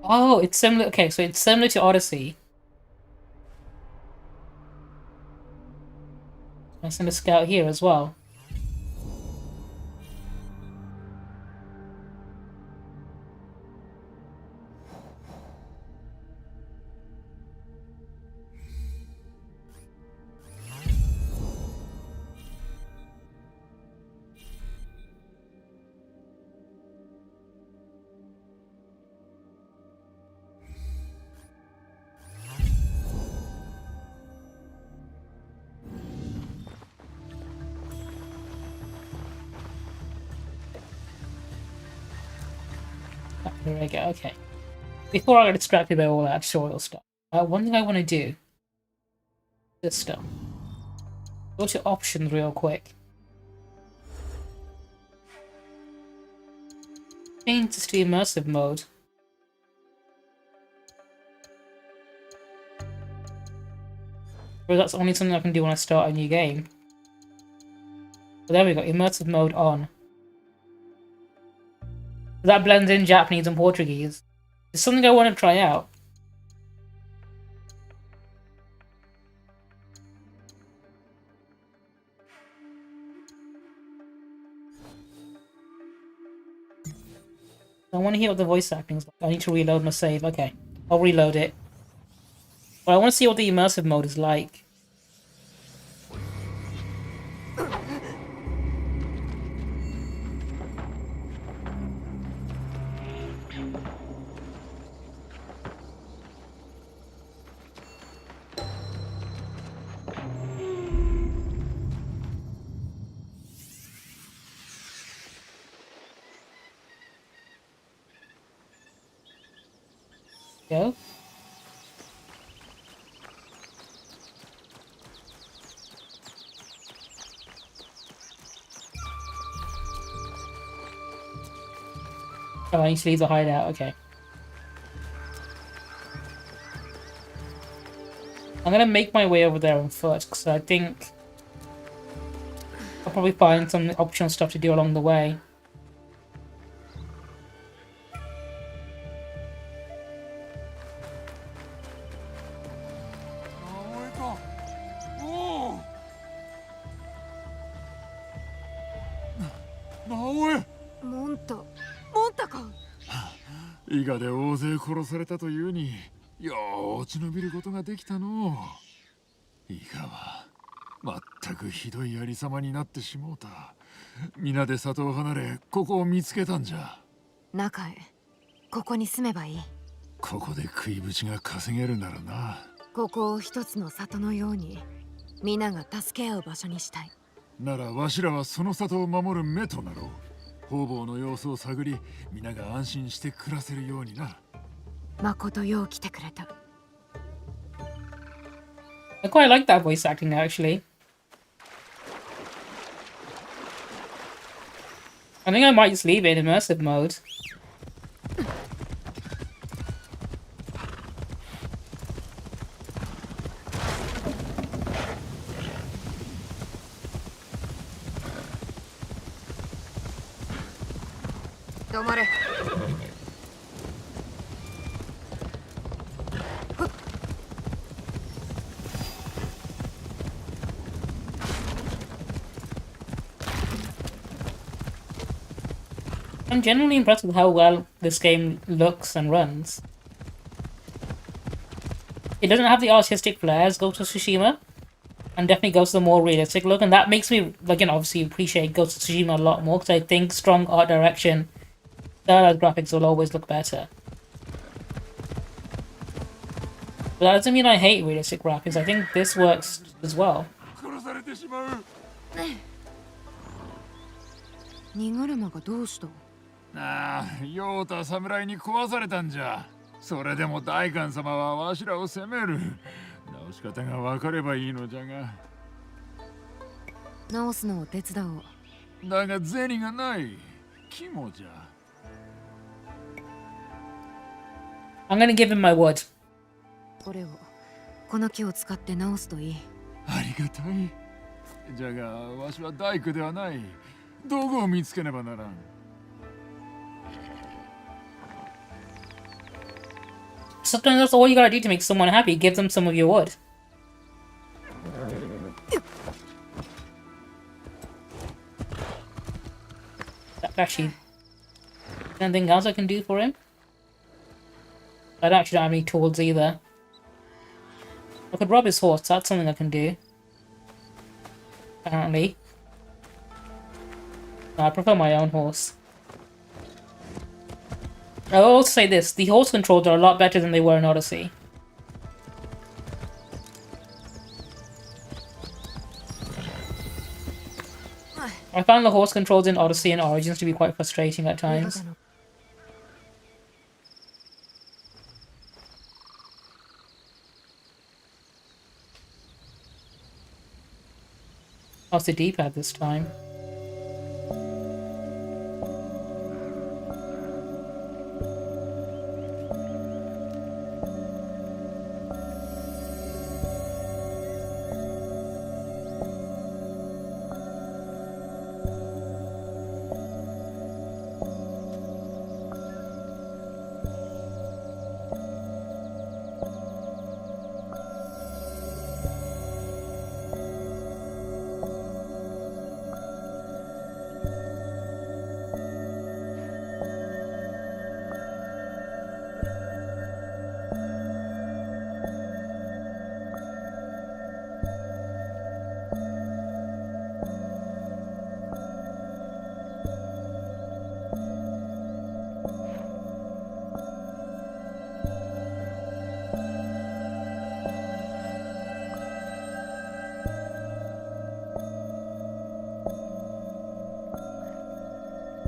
Oh, it's similar, okay, so it's similar to Odyssey. I send a scout here as well. Here I go, okay. Before I get distracted by all that tutorial stuff, one thing I want to do. System. Go to options real quick. Change this to immersive mode. Or that's only something I can do when I start a new game. But there we go, immersive mode on. That blends in Japanese and Portuguese. It's something I want to try out. I want to hear what the voice acting is like. I need to reload my save. Okay, I'll reload it. But I want to see what the immersive mode is like. Go. Oh, I need to leave the hideout. Okay. I'm gonna make my way over there on foot because I think I'll probably find some optional stuff to do along the way. Naoe! モンタか。伊賀で大勢殺されたというに、よう落ち延びることができたのう。伊賀はまったくひどいありさまになってしもうた。皆で里を離れ、ここを見つけたんじゃ。中へ。ここに住めばいい。ここで食いぶちが稼げるならな。ここを一つの里のように、皆が助け合う場所にしたい。ならわしらはその里を守る目となろう。方々の様子を探り、皆が安心して暮らせるようにな。まことよう来てくれた。I quite like that voice acting actually. I think I might just leave it in immersive mode. I'm genuinely impressed with how well this game looks and runs. It doesn't have the artistic flair as Ghost of Tsushima, and definitely goes to the more realistic look, and that makes me, again, obviously appreciate Ghost of Tsushima a lot more, because I think strong art direction, stylized graphics will always look better. But that doesn't mean I hate realistic graphics, I think this works as well. 荷車がどうした？ああ、ヨウタ侍に壊されたんじゃ。それでも大官様はわしらを責める。直し方が分かればいいのじゃが。直すのを手伝おう。だが銭がない。肝じゃ。I'm gonna give him my wood. これを、この木を使って直すといい。ありがたい。じゃが、わしは大工ではない。道具を見つけねばならん。Sometimes that's all you gotta do to make someone happy. Give them some of your wood. Actually, anything else I can do for him? I don't have any tools either. I could rob his horse. That's something I can do. Apparently. No, I prefer my own horse. I will also say this, the horse controls are a lot better than they were in Odyssey. I found the horse controls in Odyssey and Origins to be quite frustrating at times. Oh, it's the D-pad this time.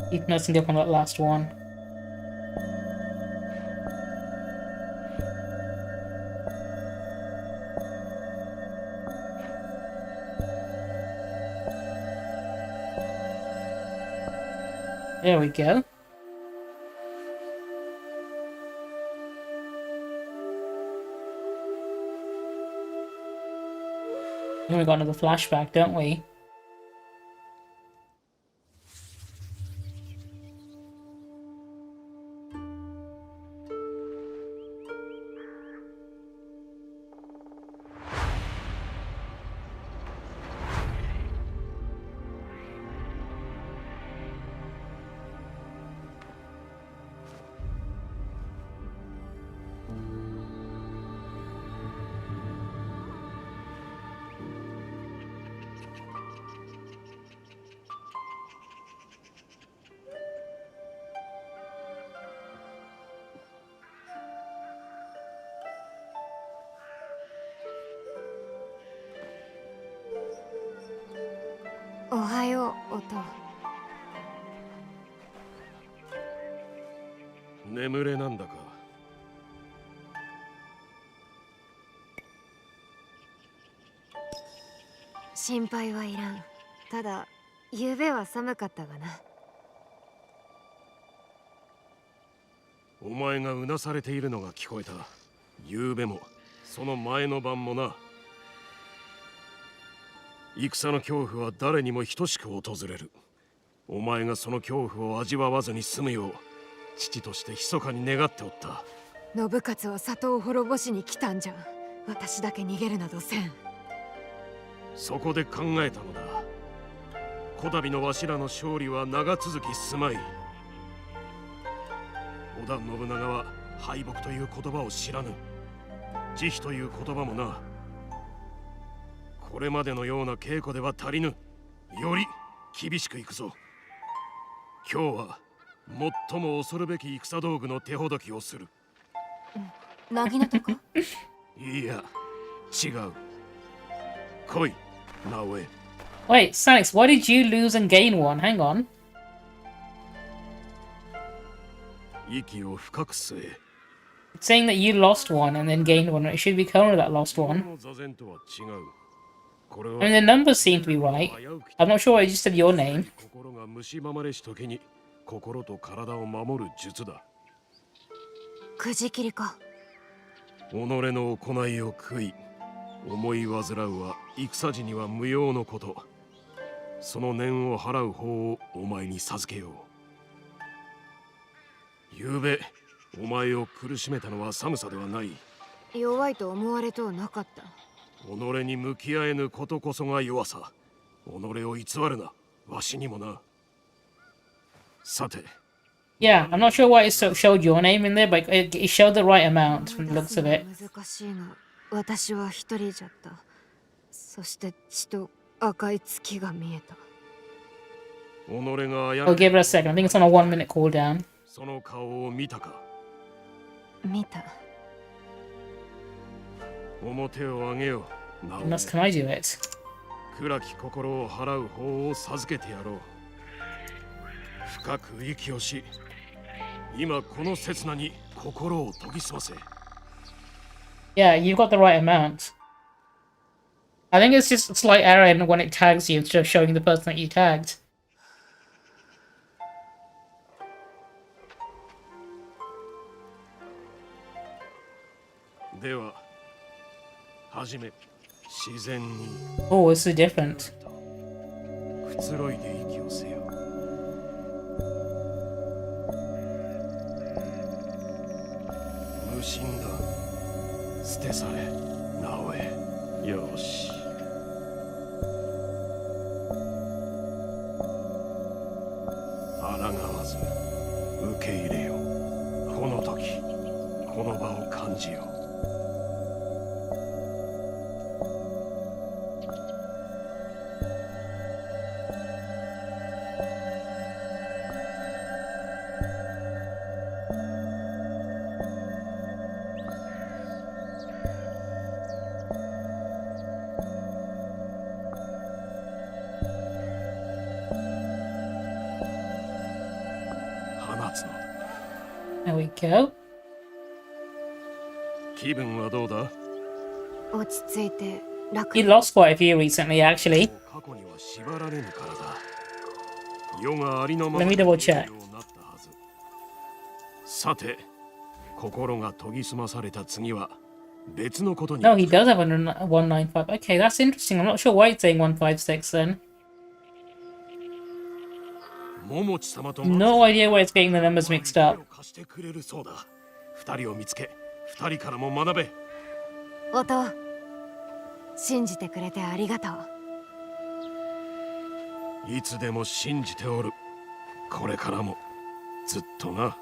Keep messing up on that last one. There we go. And we got another flashback, don't we? Ohayo, Otto. 眠れなんだか。心配はいらん。ただ、昨べは寒かったがな。お前がうなされているのが聞こえた。昨べも、その前の晩もな。戦の恐怖は誰にも等しく訪れる。お前がその恐怖を味わわずに済むよう、父として密かに願っておった。信勝は里を滅ぼしに来たんじゃ。私だけ逃げるなどせん。そこで考えたのだ。こたびのわしらの勝利は長続きすまい。織田信長は敗北という言葉を知らぬ。慈悲という言葉もな。これまでのような稽古では足りぬ。より厳しくいくぞ。今日は最も恐るべき戦道具の手ほどきをする。なぎなたか？いや、違う。来い、直江。Wait, Sanix, why did you lose and gain one? Hang on. 息を深く吸え。 It's saying that you lost one and then gained one. It should be Kona that lost one. この座禅とは違う。 I mean, the numbers seem to be right. I'm not sure why I just said your name. 心が蝕まれし時に心と体を守る術だ。くじ切りか。己の行いを悔い、思い煩うは戦時には無用のこと。その念を払う方をお前に授けよう。昨べお前を苦しめたのは寒さではない。弱いと思われとうなかった。己に向き合えぬことこそが弱さ。己を偽るな、わしにもな。さて。 Yeah, I'm not sure why it showed your name in there, but it showed the right amount from the looks of it. 難しいが、私は一人じゃった。そして血と赤い月が見えた。 I'll give it a second. I think it's on a 1 minute cooldown. その顔を見たか？見た。表を上げよ。Unless can I do it? 暗き心を払う方を授けてやろう。深く息をし、今この刹那に心を研ぎ澄ませ。 Yeah, you've got the right amount. I think it's just a slight error in when it tags you, just showing the person that you tagged. では、はじめ自然に。 Oh, this is different. くつろいで息をせよ。無心だ。捨て去れ、直江。よし。抗わず受け入れよ。この時、この場を感じよ。 Oh, There we go. 気分はどうだ？落ち着いて楽 He lost quite a few recently, actually. 過去には縛られぬからだ。世がありのまま Let me double check. になったはず。さて、心が研ぎ澄まされた次は別のことに。 No, he does have a 195. Okay, that's interesting. I'm not sure why it's saying 156 then. 桃地様と No idea why it's getting the numbers mixed up. 貸してくれるそうだ。二人を見つけ、二人からも学べ。音信じてくれてありがとう。いつでも信じておる。これからもずっとな。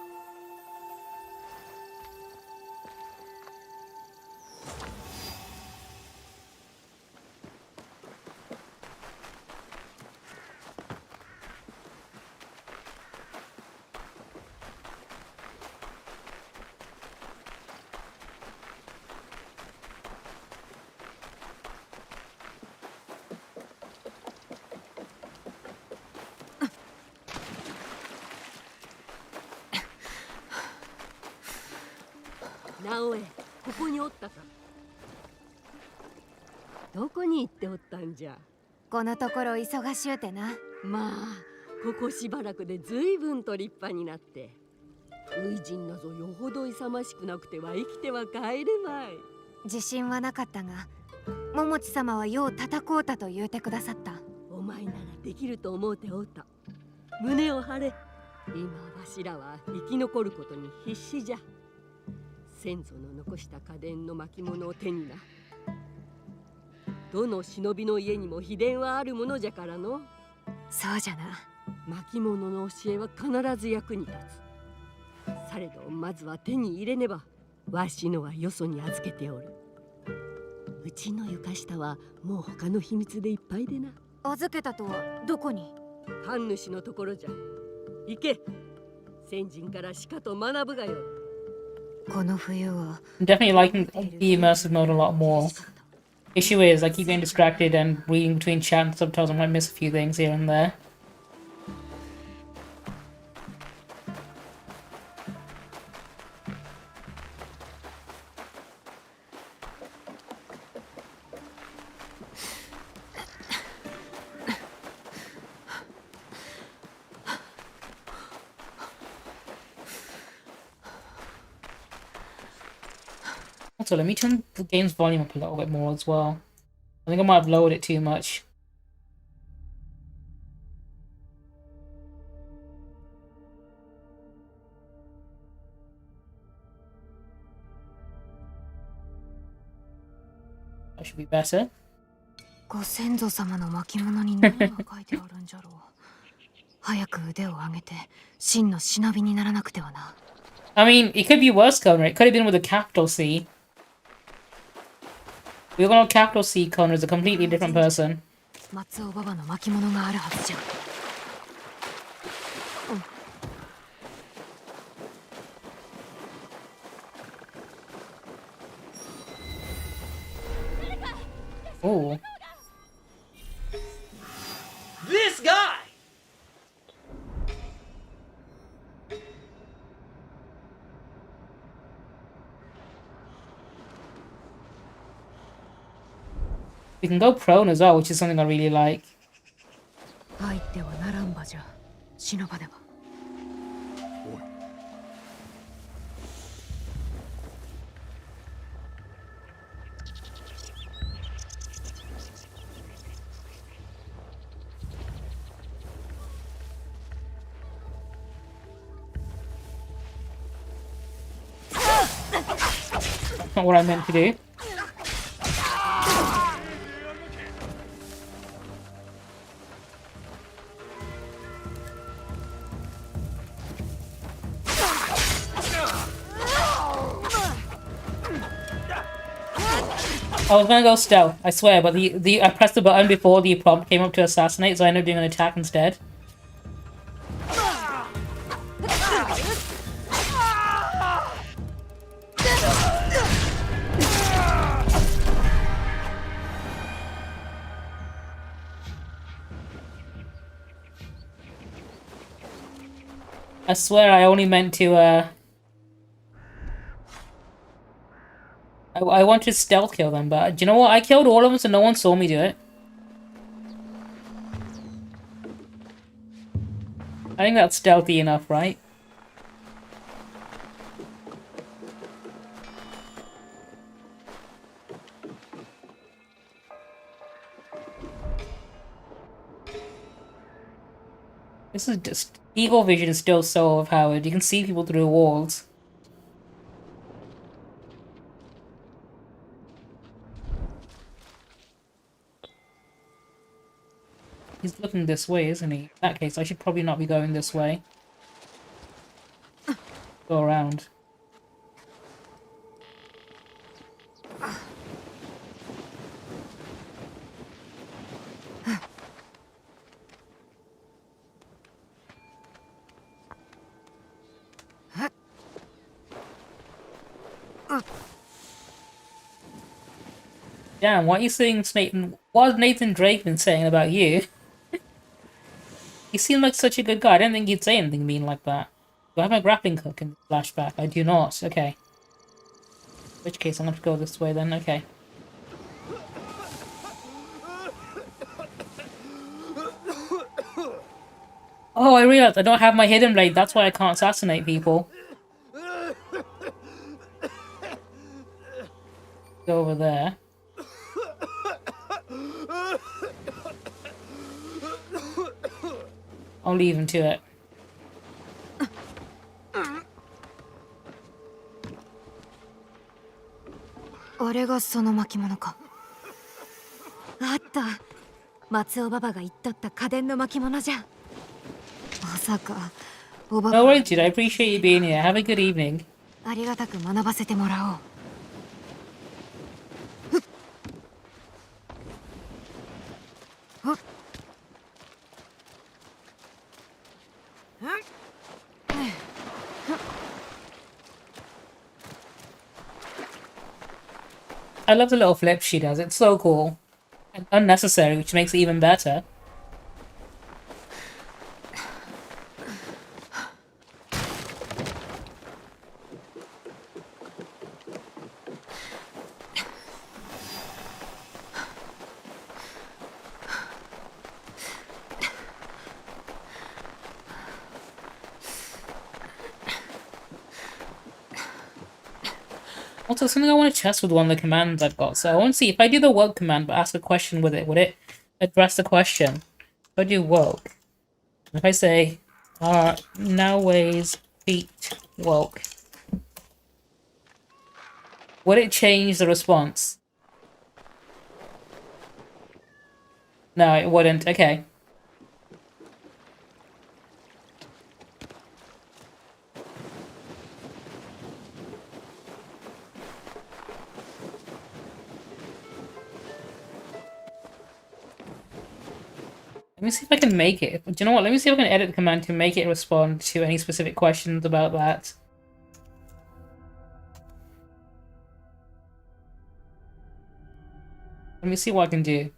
直江、ここにおったか。どこに行っておったんじゃ。このところ忙しゅうてな。まあ、ここしばらくでずいぶんと立派になって。初陣なぞよほど勇ましくなくては生きては帰れまい。自信はなかったが、桃地様はよう叩こうたと言うてくださった。お前ならできると思うておった。胸を張れ。今わしらは生き残ることに必死じゃ。先祖の残した家電の巻物を手にな。どの忍びの家にも秘伝はあるものじゃからの。そうじゃな。巻物の教えは必ず役に立つ。されどまずは手に入れねば。わしのはよそに預けておる。うちの床下はもう他の秘密でいっぱいでな。預けたとはどこに？神主のところじゃ。行け。先人からしかと学ぶがよ。この冬は I'm definitely liking the immersive mode a lot more. Issue is, I keep getting distracted and reading between chat and subtitles. I might miss a few things here and there. Also, let me turn the game's volume up a little bit more as well. I think I might have lowered it too much. That should be better. ご先祖様の巻物に何が書いてあるんじゃろう。早く腕を上げて真の忍びにならなくてはな。I mean, it could be worse, Connor. It could have been with a capital C. We're gonna capital C Connor is a completely different person. 松尾馬場の巻物があるはずじゃ。Oh. This guy! We can go prone as well, which is something I really like. 入ってはならんばじゃ。忍ばでは。Not what I meant to do. I was gonna go stealth, I swear, but I pressed the button before the prompt came up to assassinate, so I ended up doing an attack instead. I swear I only meant to I wanted to stealth kill them, but do you know what? I killed all of them so no one saw me do it. I think that's stealthy enough, right? This is just... Eagle vision is still so overpowered. You can see people through walls. He's looking this way, isn't he? In that case, I should probably not be going this way. Go around. Damn, what are you saying, Nathan? What has Nathan Drake been saying about you? He seemed like such a good guy. I don't think he'd say anything mean like that. Do I have my grappling hook in the flashback? I do not. Okay. In which case, I'm going to go this way then. Okay. Oh, I realized I don't have my hidden blade. That's why I can't assassinate people. Go over there. I'll leave him to it. No worries, dude. I appreciate you being here. Have a good evening. I love the little flip she does. It's so cool. And unnecessary, which makes it even better. Also, something I want to test with one of the commands I've got. So I want to see if I do the woke command but ask a question with it, would it address the question? If I do woke, if I say, now weighs feet woke, would it change the response? No, it wouldn't. Okay. Let me see if I can make it. Do you know what? Let me see if I can edit the command to make it respond to any specific questions about that. Let me see what I can do.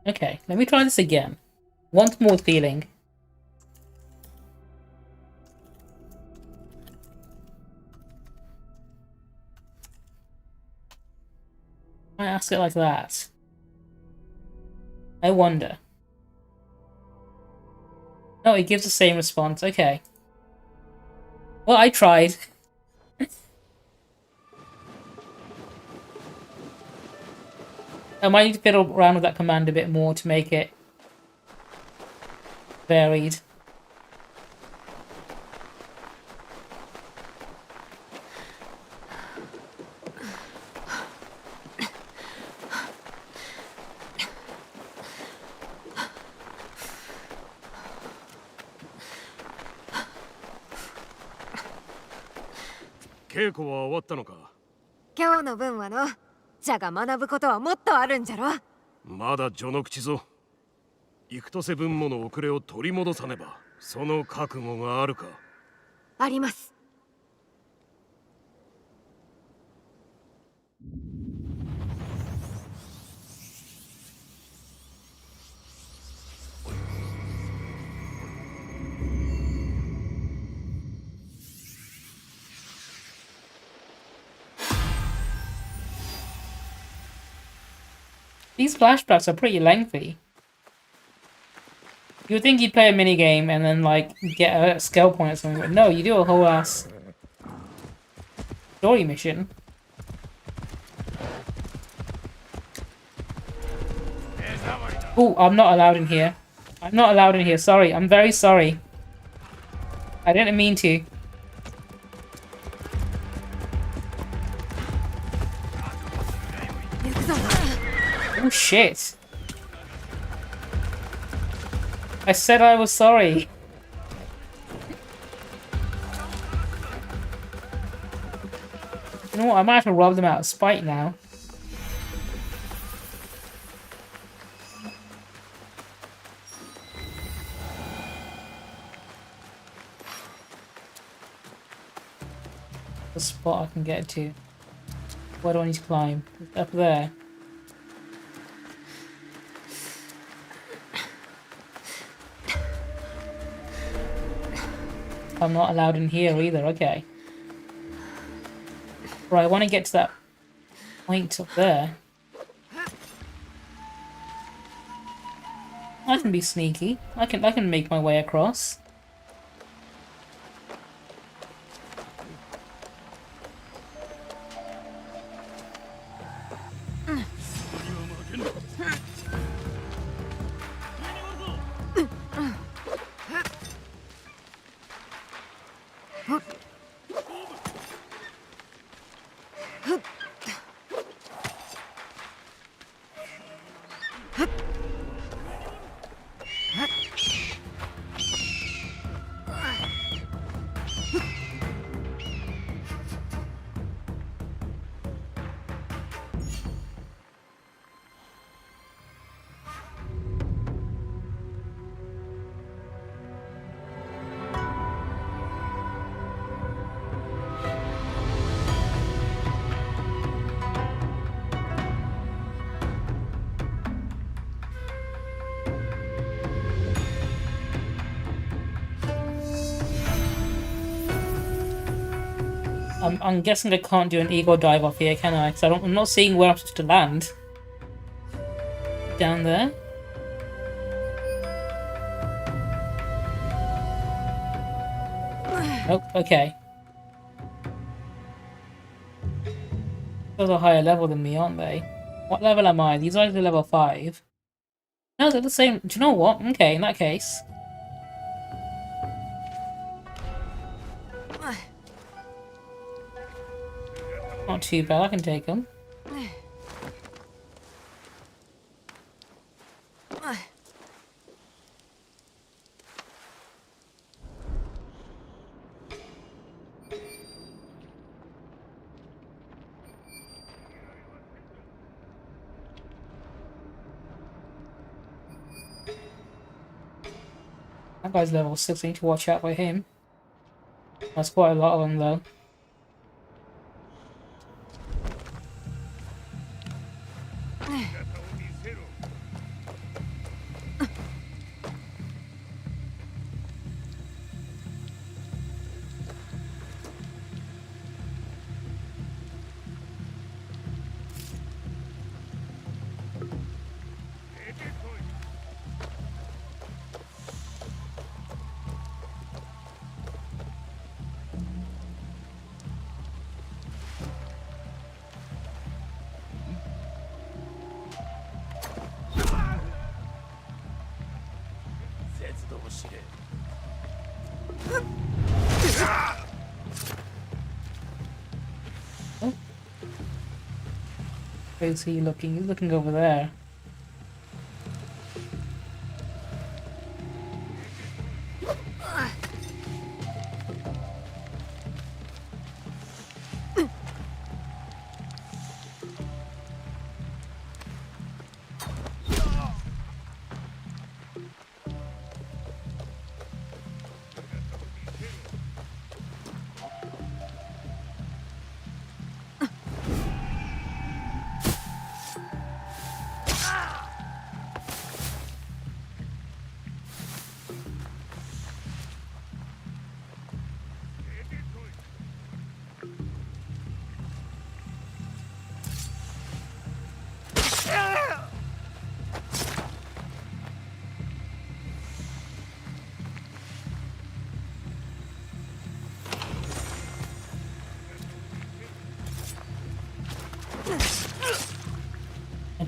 Okay, let me try this again. Once more feeling. I ask it like that. I wonder. No, it gives the same response. Okay. Well, I tried. I might need to fiddle around with that command a bit more to make it varied. 稽古は終わったのか？今日の分はの。じゃが学ぶことはもっとあるんじゃろ。まだ序の口ぞ。幾年分もの遅れを取り戻さねば、その覚悟があるか？あります。These flashbacks are pretty lengthy. You would think you'd play a minigame and then, like, get a skill point or something, but no, you do a whole ass story mission. Oh, I'm not allowed in here. I'm not allowed in here, sorry. I'm very sorry. I didn't mean to. Oh shit. I said I was sorry. You know what? I might have to rob them out of spite now. The spot I can get to. Where do I need to climb? Up there. I'm not allowed in here either, okay. Right, I want to get to that point up there. I can be sneaky. I can make my way across. I'm guessing I can't do an ego dive off here, can I? Because I'm not seeing where I'm supposed to land. Down there? Nope, okay. Those are higher level than me, aren't they? What level am I? These are level 5. No, they're the same. Do you know what? Okay, in that case. Not too bad, I can take them. That guy's level 6, I need to watch out for him. That's quite a lot of them though. Oh. Where's he looking? He's looking over there.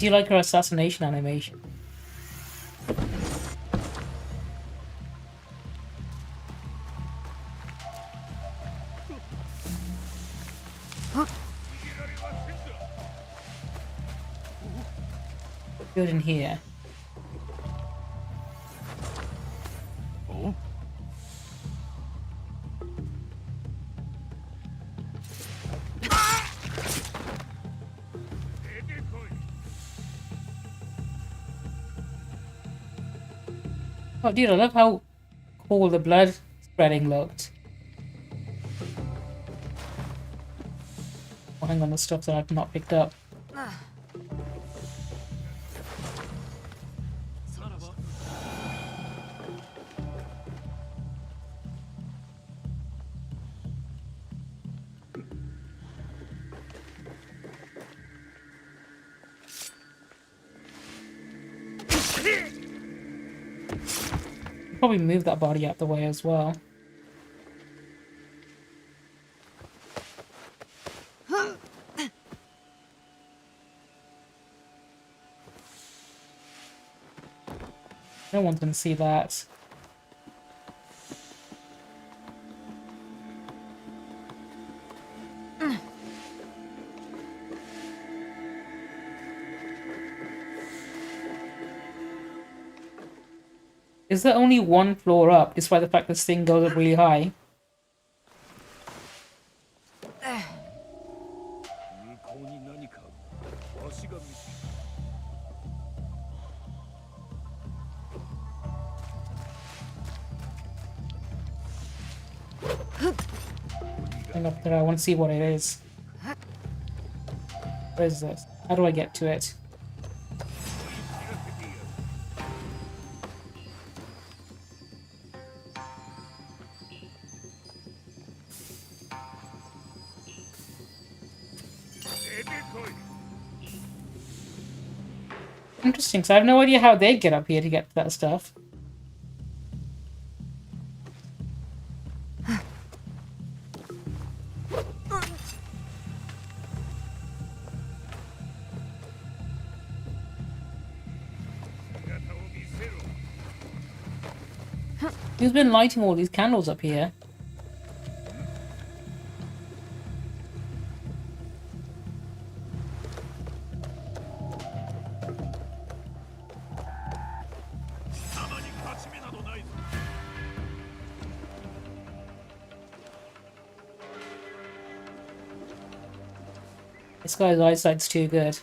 do like her assassination animation. Good in here. Oh, dude, I love how cool the blood spreading looked. Oh, hang on, the stuff that I've not picked up. Probably move that body out the way as well. No one's gonna see that. Is there only one floor up, despite the fact this thing goes up really high? Hang up there, I want to see what it is. What is this? How do I get to it? Interesting, so I have no idea how they'd get up here to get to that stuff. Who's been lighting all these candles up here? This guy's eyesight's too good.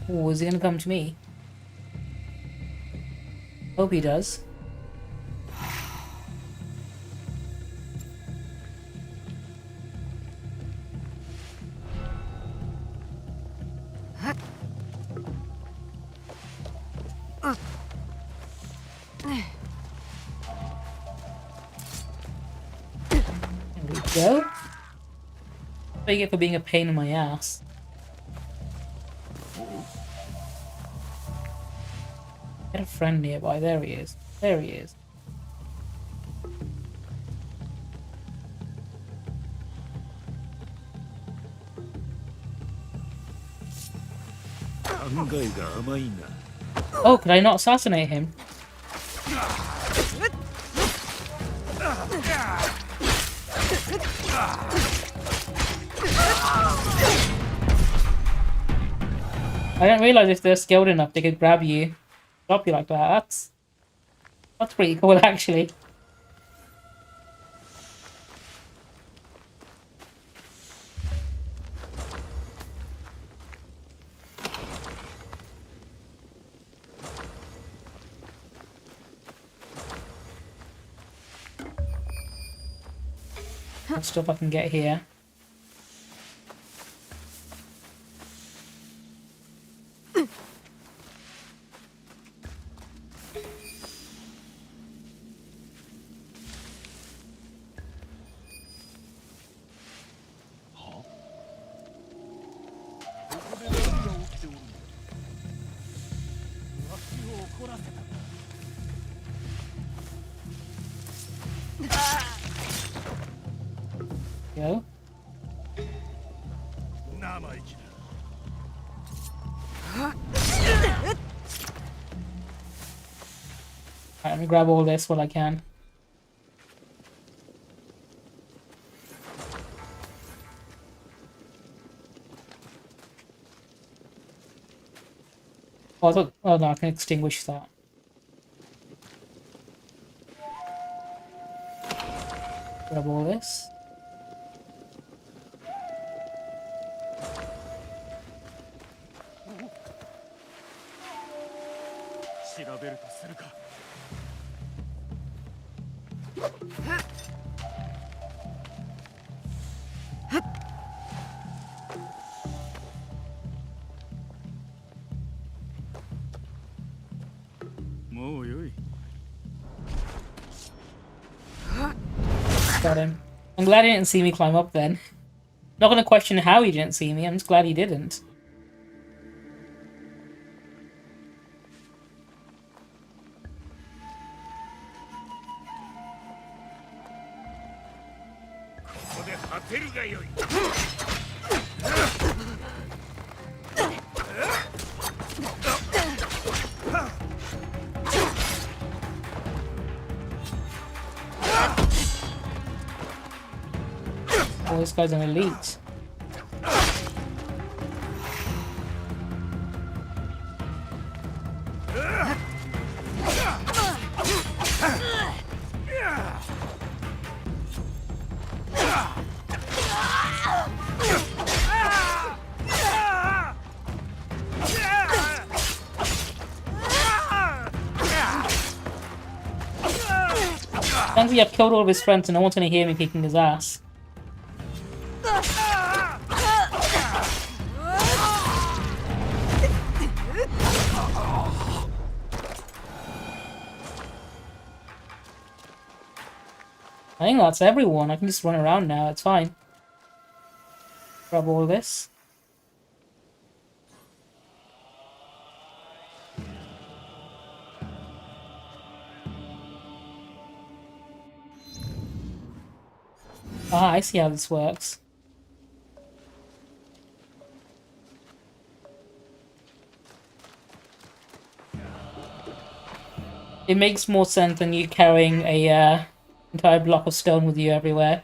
Oh, is he gonna come to me? Hope he does. There we go. What do you get for being a pain in my ass? Get a friend nearby. There he is. There he is. Oh, could I not assassinate him? I didn't realize if they're skilled enough they could grab you, drop you like that. That's pretty cool, actually. What stuff I can get here. Go. Alright, let me grab all this while I can. Oh, oh no, I can extinguish that. Grab all this. Got him. I'm glad he didn't see me climb up then. Not gonna question how he didn't see me, I'm just glad he didn't. Oh, this guy's an elite. Thankfully I've killed all of his friends and no one's gonna hear me kicking his ass. I think that's everyone. I can just run around now, it's fine. Grab all this. Ah, I see how this works. It makes more sense than you carrying a entire block of stone with you everywhere.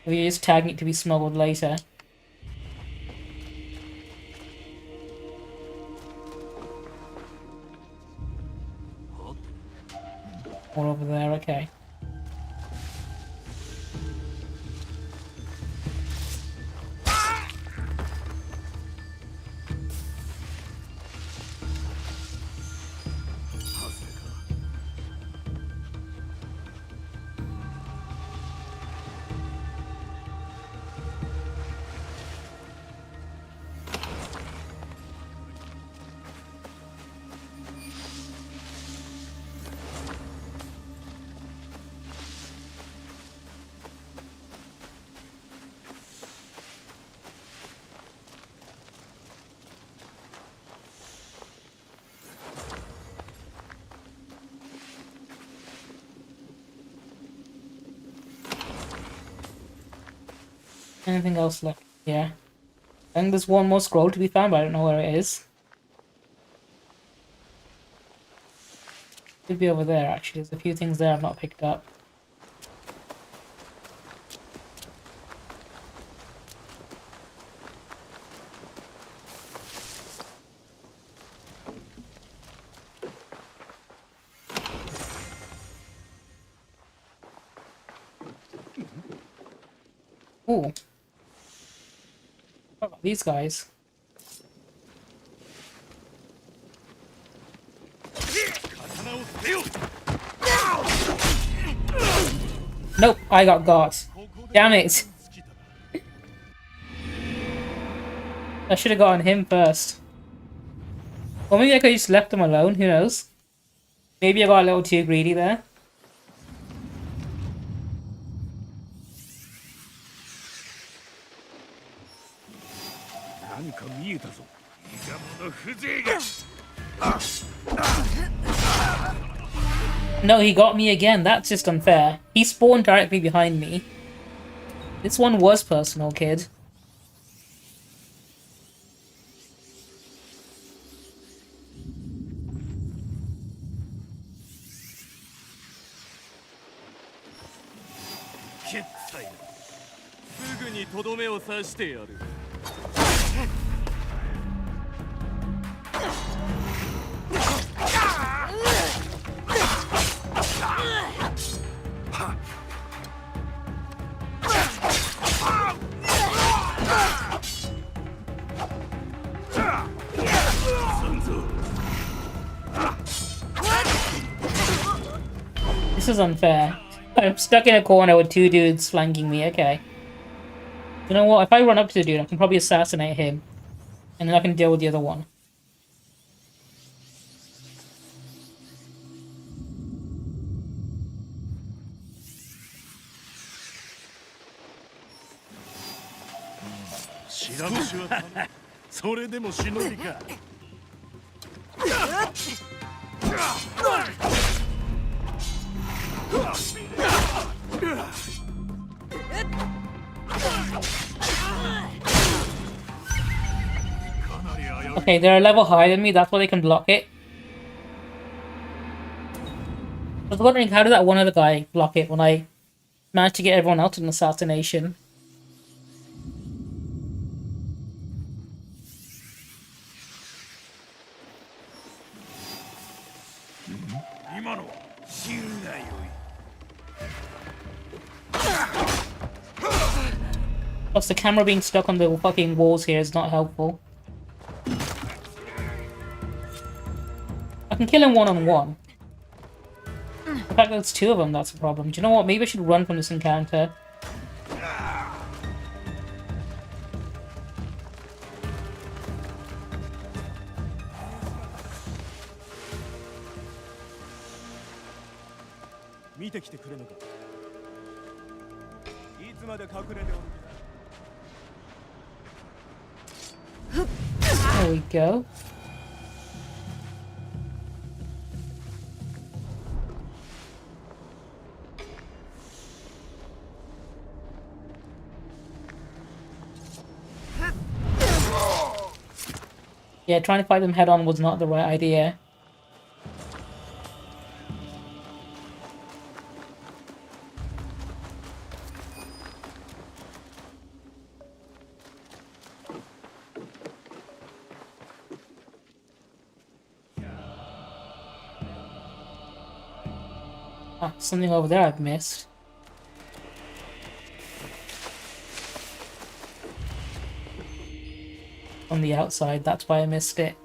If you're just tagging it to be smuggled later. Or over there, okay. Anything else left? Yeah. I think there's one more scroll to be found, but I don't know where it is. Could be over there, actually. There's a few things there I've not picked up. Ooh. What about these guys? Nope, I got. Damn it. I should have gotten him first. Or maybe I could have just left him alone, who knows? Maybe I got a little too greedy there. No, he got me again. That's just unfair. He spawned directly behind me. This one was personal, kid. This is unfair. I'm stuck in a corner with two dudes flanking me. Okay. You know what? If I run up to the dude, I can probably assassinate him. And then I can deal with the other one. Okay, they're a level higher than me, that's why they can block it. I was wondering, how did that one other guy block it when I managed to get everyone else an assassination? Plus, the camera being stuck on the fucking walls here is not helpful. I can kill him one-on-one. The fact that there's two of them, that's a problem. Do you know what? Maybe I should run from this encounter. There we go. Yeah, trying to fight them head on was not the right idea. Ah, something over there I've missed. On the outside, that's why I missed it.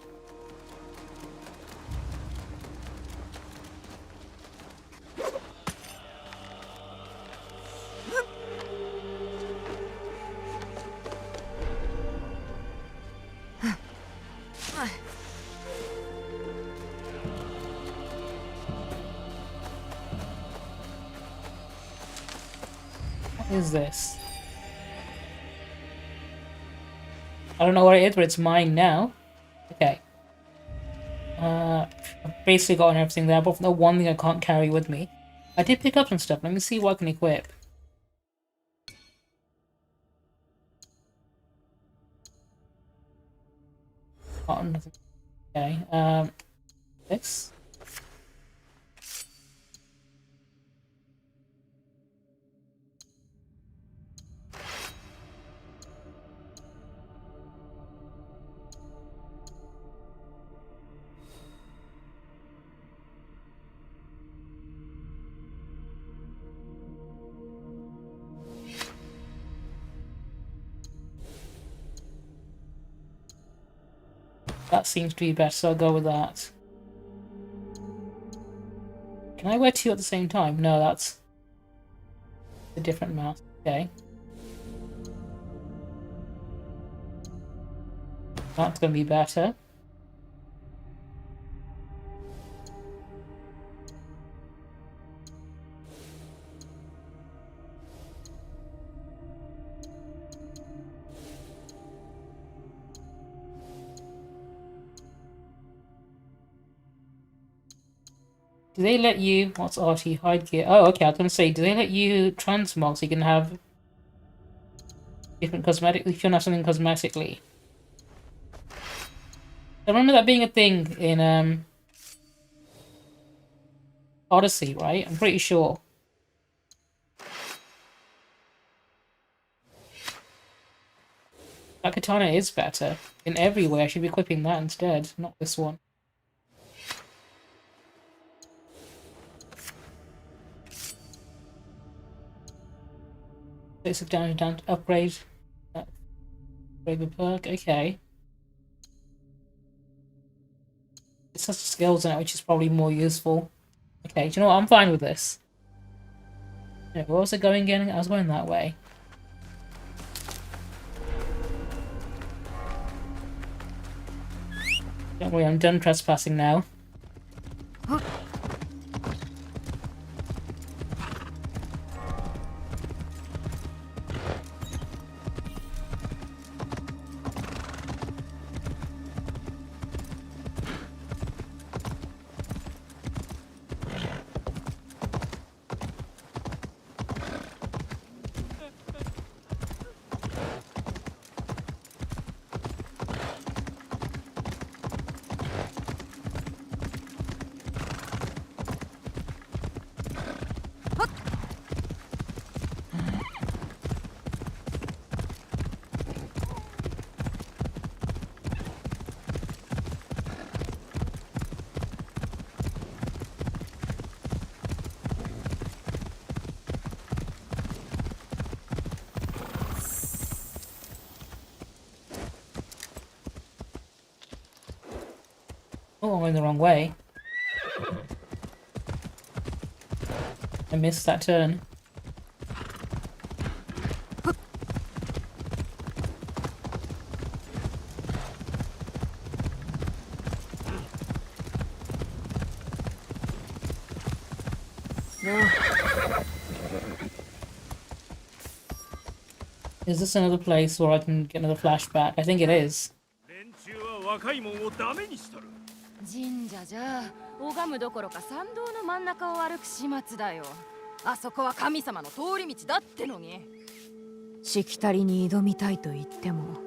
What is this? I don't know what it is, but it's mine now. Okay. I've basically gotten everything there, but the one thing I can't carry with me. I did pick up some stuff. Let me see what I can equip. Oh, nothing. Okay. This. That seems to be better, so I'll go with that. Can I wear two at the same time? No, that's a different mask. Okay. That's gonna be better. Do they let you... What's RT? Hide gear. Oh, okay, I was going to say, do they let you transmog so you can have different cosmetic... You can have something cosmetically? I remember that being a thing in Odyssey, right? I'm pretty sure. That katana is better. In every way, I should be equipping that instead, not this one. Basic damage down to upgrade. Upgrade the perk, okay. It has skills in it, which is probably more useful. Okay, do you know what? I'm fine with this. Yeah, where was it going again? I was going that way. Don't worry, I'm done trespassing now. Oh, I'm going the wrong way. I missed that turn. Is this another place where I can get another flashback? I think it is. 神社じゃ拝むどころか参道の真ん中を歩く始末だよ。あそこは神様の通り道だってのに。しきたりに挑みたいと言っても、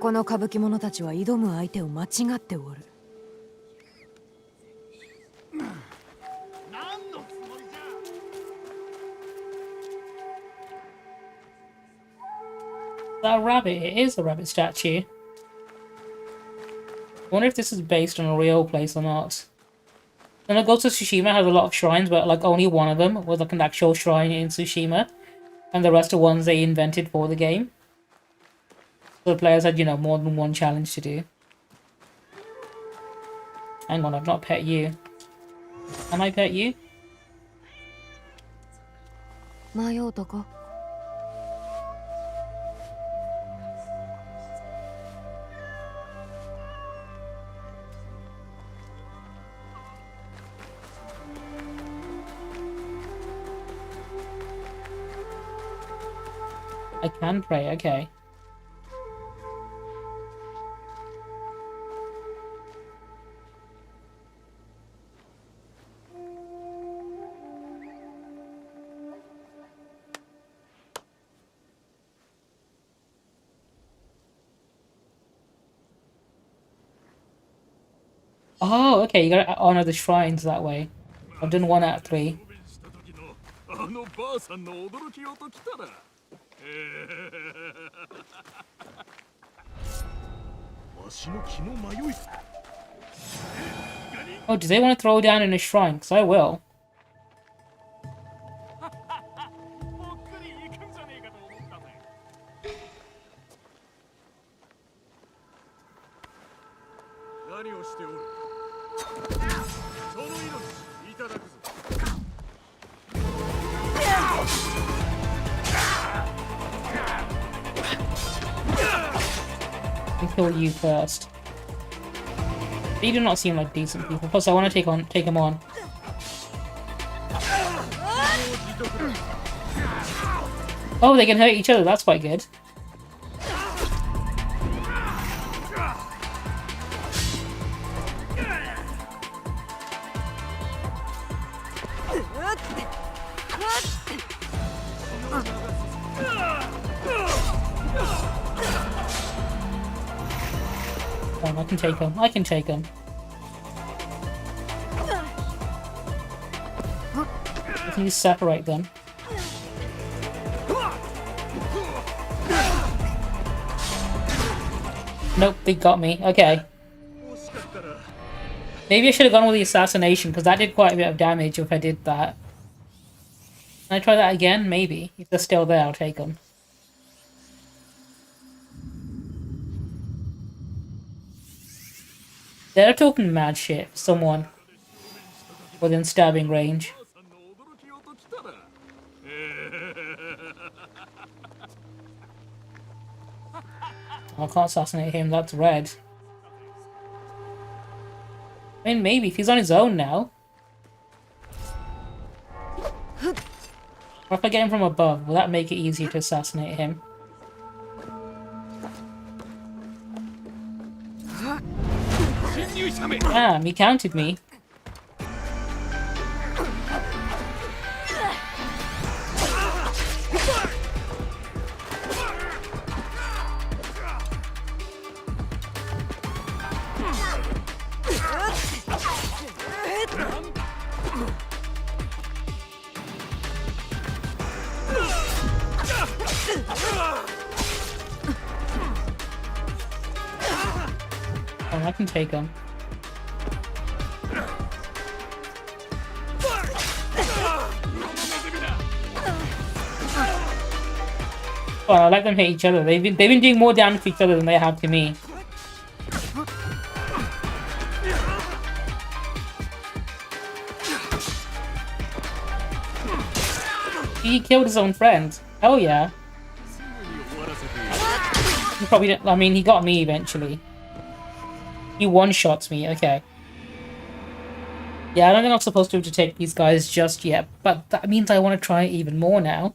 この歌舞伎者たちは挑む相手を間違っておる。That rabbit, it is a rabbit statue. I wonder if this is based on a real place or not. And the Ghost of Tsushima has a lot of shrines, but like only one of them was like an actual shrine in Tsushima. And the rest are ones they invented for the game. So the players had, you know, more than one challenge to do. Hang on, I've not pet you. Can I pet you? 迷うとこ。I can pray, okay. Oh, okay, you gotta honor the shrines that way. I've done 1 out of 3. Oh, do they want to throw down in a shrine? Because I will. Kill you first. They do not seem like decent people. Plus, I want to take them on. Oh, they can hurt each other. That's quite good. Oh, I can take him. I can take him. I can just separate them. Nope, they got me. Okay. Maybe I should have gone with the assassination, because that did quite a bit of damage if I did that. Can I try that again? Maybe. If they're still there, I'll take them. They're talking mad shit for someone within stabbing range. I can't assassinate him, that's red. I mean, maybe, if he's on his own now. Or if I get him from above, will that make it easier to assassinate him? Damn, he counted me. Oh, I can take him. Oh, I let them hit each other. They've been doing more damage to each other than they have to me. He killed his own friend. Hell yeah. He probably didn't, I mean, he got me eventually. He one-shots me, okay. Yeah, I don't think I'm supposed to take these guys just yet, but that means I want to try it even more now.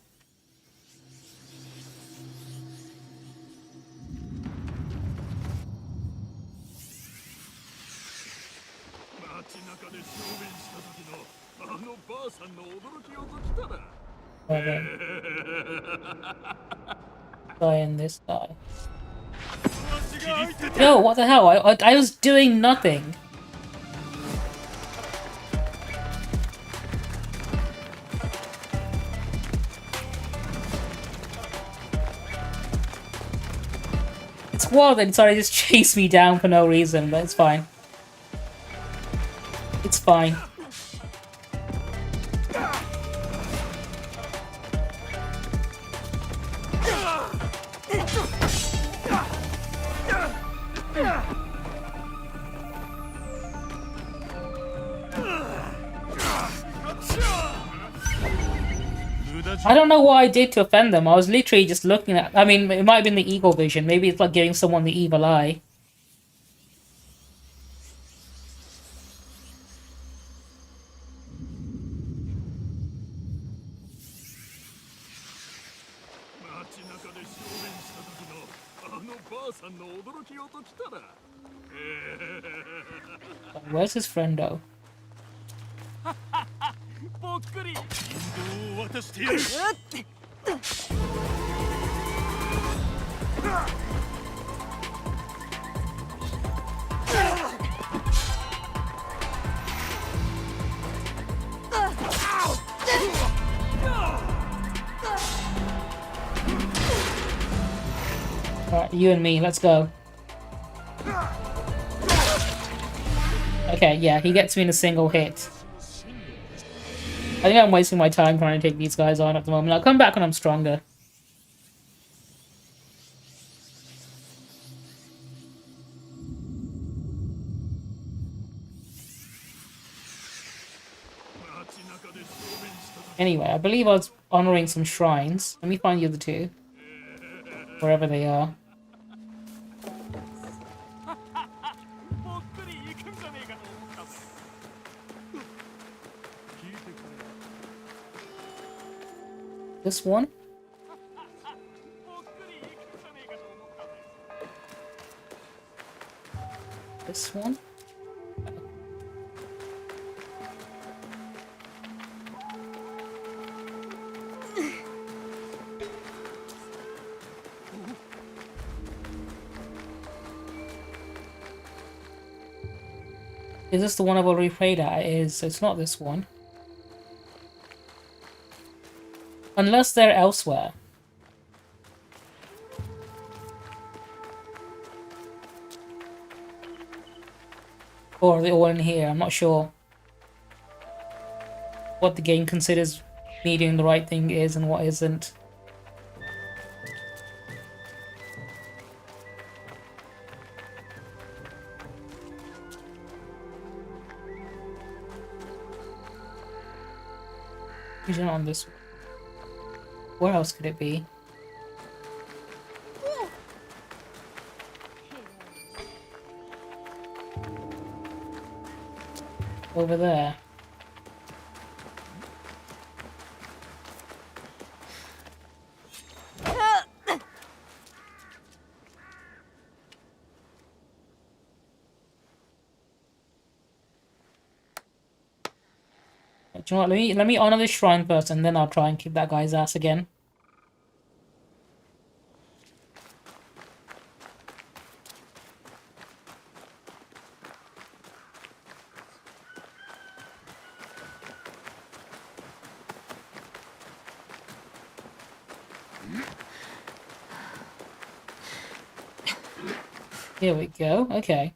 Well then. Die in this guy. Yo, what the hell? I was doing nothing. It's wild that sorry just chased me down for no reason, but it's fine. It's fine. I don't know what I did to offend them. I was literally just looking at... I mean, it might have been the eagle vision. Maybe it's like giving someone the evil eye. Where's his friend though? Alright, you and me, let's go. Okay, yeah, he gets me in a single hit. I think I'm wasting my time trying to take these guys on at the moment. I'll come back when I'm stronger. Anyway, I believe I was honoring some shrines. Let me find the other two. Wherever they are. This one? This one? Is this the one I've already played at? It is. It's not this one. Unless they're elsewhere. Or are they all in here? I'm not sure what the game considers me doing the right thing is and what isn't. Usually not on this one. Where else could it be? Over there. Do you know what? Let me honor this shrine first, and then I'll try and kick that guy's ass again. Here we go. Okay.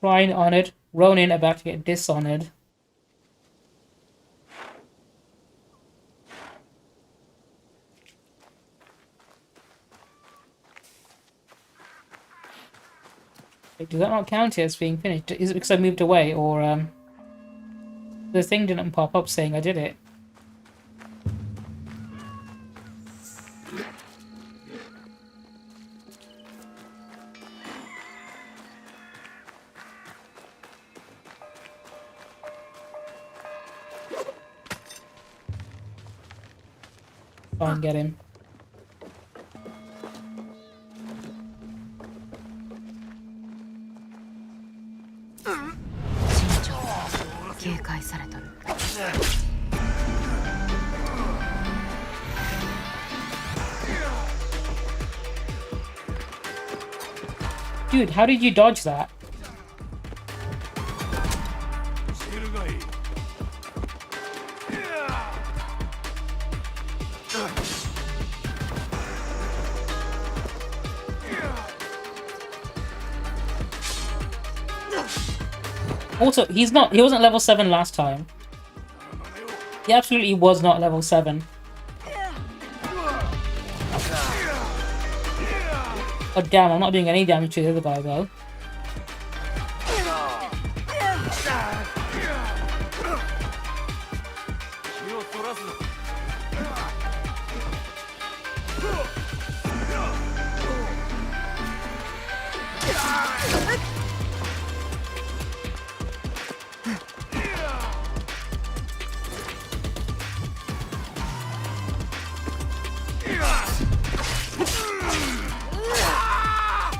Shrine honored. Ronin about to get dishonored. Wait, does that not count as being finished? Is it because I moved away, or the thing didn't pop up saying I did it? Try and get him. Dude, how did you dodge that? Also, he wasn't level 7 last time. He absolutely was not level 7. Oh damn, I'm not doing any damage to the other guy though.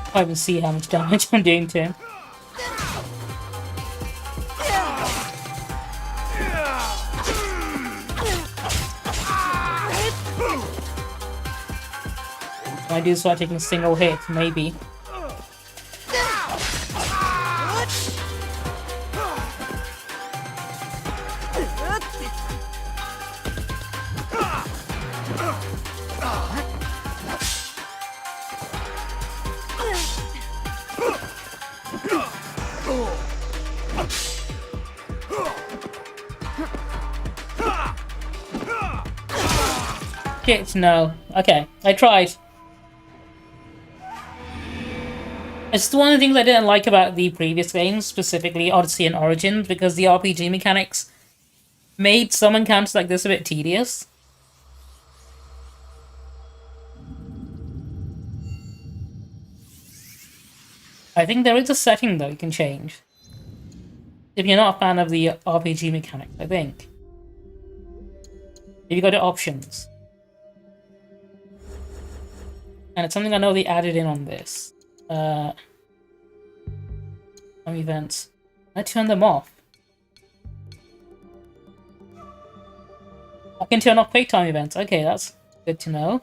I can't even see how much damage I'm doing to him. When I do start taking a single hit, maybe. Shit, no. Okay, I tried. It's one of the things I didn't like about the previous games, specifically Odyssey and Origins, because the RPG mechanics made some encounters like this a bit tedious. I think there is a setting, though, you can change. If you're not a fan of the RPG mechanics, I think. If you go to options. And it's something I know they added in on this. Events. I turn them off. I can turn off quick time events. Okay, that's good to know.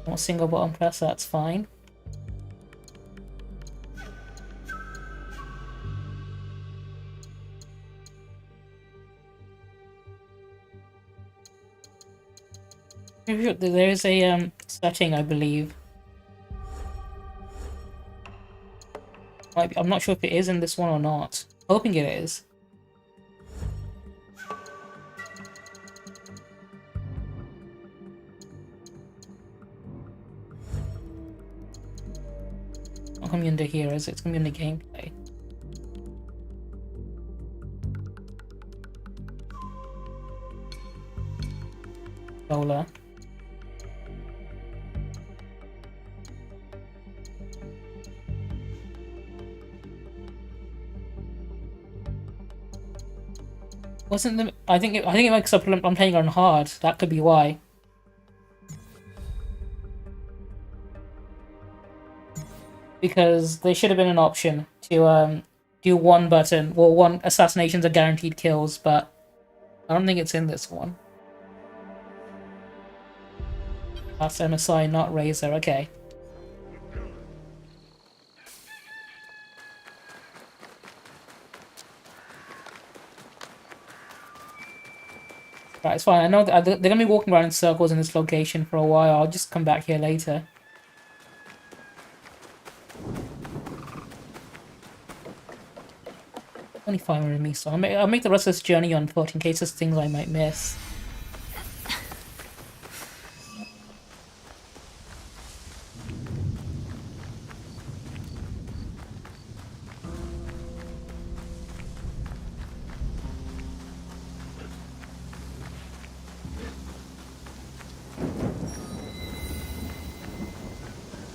Not single button press, that's fine. There is a setting, I believe. I'm not sure if it is in this one or not. Hoping it is. Not gonna be under here, is it? It's gonna be under gameplay. Controller. Wasn't the I think it makes up I'm playing on hard. That could be why. Because there should have been an option to do one button, or one assassinations are guaranteed kills, but I don't think it's in this one. That's MSI, not Razor. Okay. Right, it's fine. I know that they're gonna be walking around in circles in this location for a while. I'll just come back here later. Only 500 of me, so I'll make the rest of this journey on foot in case there's things I might miss.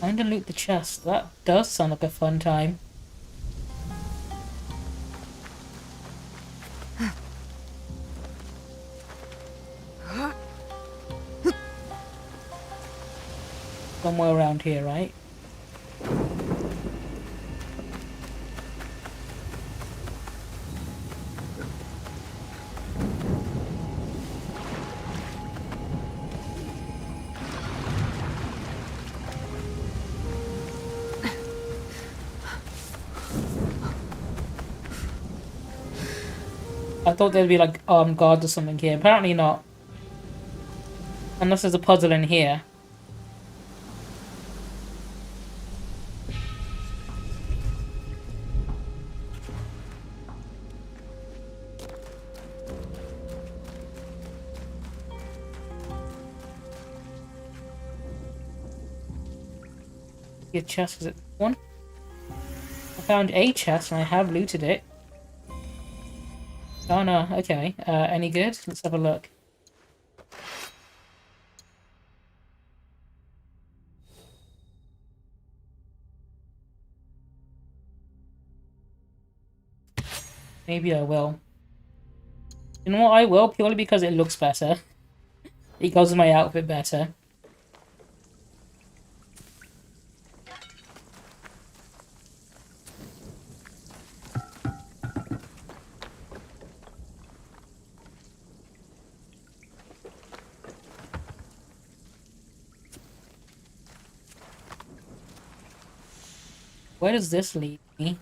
Find and loot the chest. That does sound like a fun time. Somewhere around here, right? I thought there'd be like armed guards or something here. Apparently not. Unless there's a puzzle in here. Your chest, is it one? I found a chest and I have looted it. Oh no, okay. Any good? Let's have a look. Maybe I will. You know what, I will, purely because it looks better. It goes with my outfit better. Where does this lead me?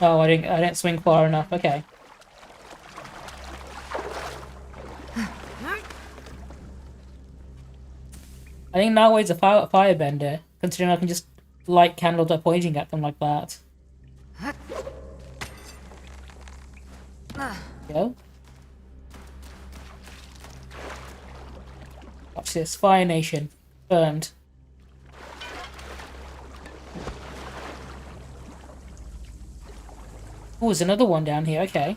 Oh, I didn't swing far enough. Okay. I think now it's a firebender, considering I can just light candles by pointing at them like that. Go. Watch this. Fire Nation. Burned. Oh, there's another one down here. Okay.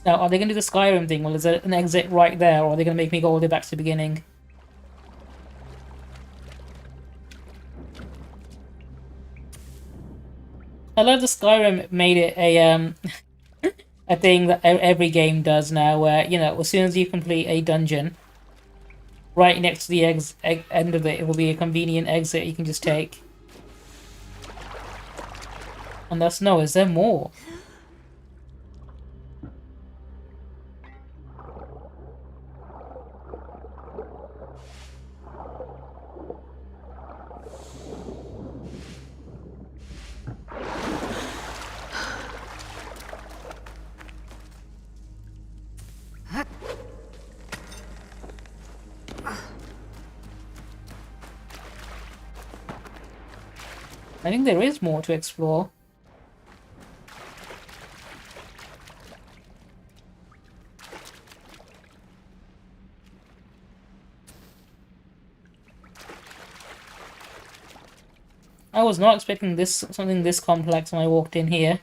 Now, are they going to do the Skyrim thing? Well, is there an exit right there, or are they going to make me go all the way back to the beginning? I love the Skyrim made it a a thing that every game does now, where, you know, as soon as you complete a dungeon, right next to the end of it, it will be a convenient exit you can just take. And that's no, is there more? I think there is more to explore. I was not expecting something this complex when I walked in here.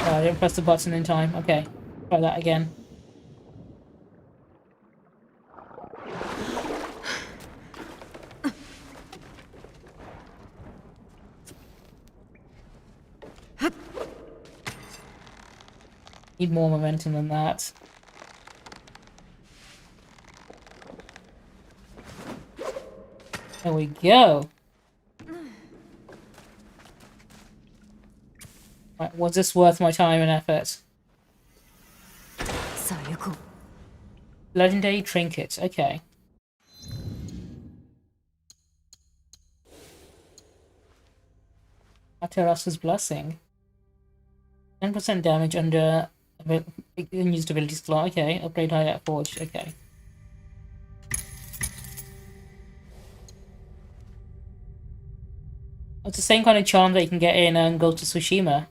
Oh, I didn't press the button in time. Okay, try that again. Need more momentum than that. There we go. Right, was this worth my time and effort? Legendary trinket, okay. Ateras's blessing. 10% damage under unused ability slot, okay. Upgrade hideout forged, okay. It's the same kind of charm that you can get in Ghost of Tsushima.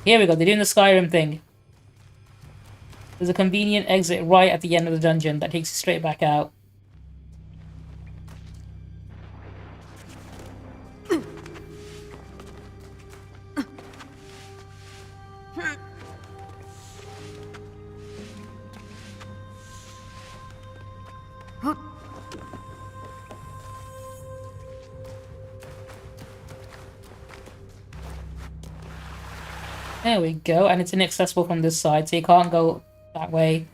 Here we go, they're doing the Skyrim thing. There's a convenient exit right at the end of the dungeon that takes you straight back out. There we go, and it's inaccessible from this side, so you can't go that way.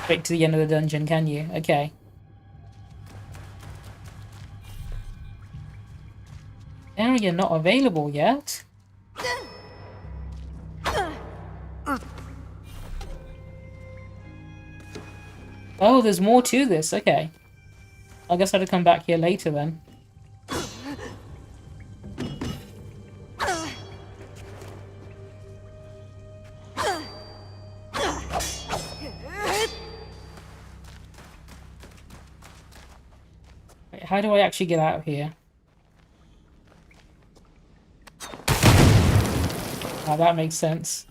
Straight to the end of the dungeon, can you? Okay. Area not available yet. Oh, there's more to this, okay. I guess I had to come back here later then. How do I actually get out of here? Oh, that makes sense.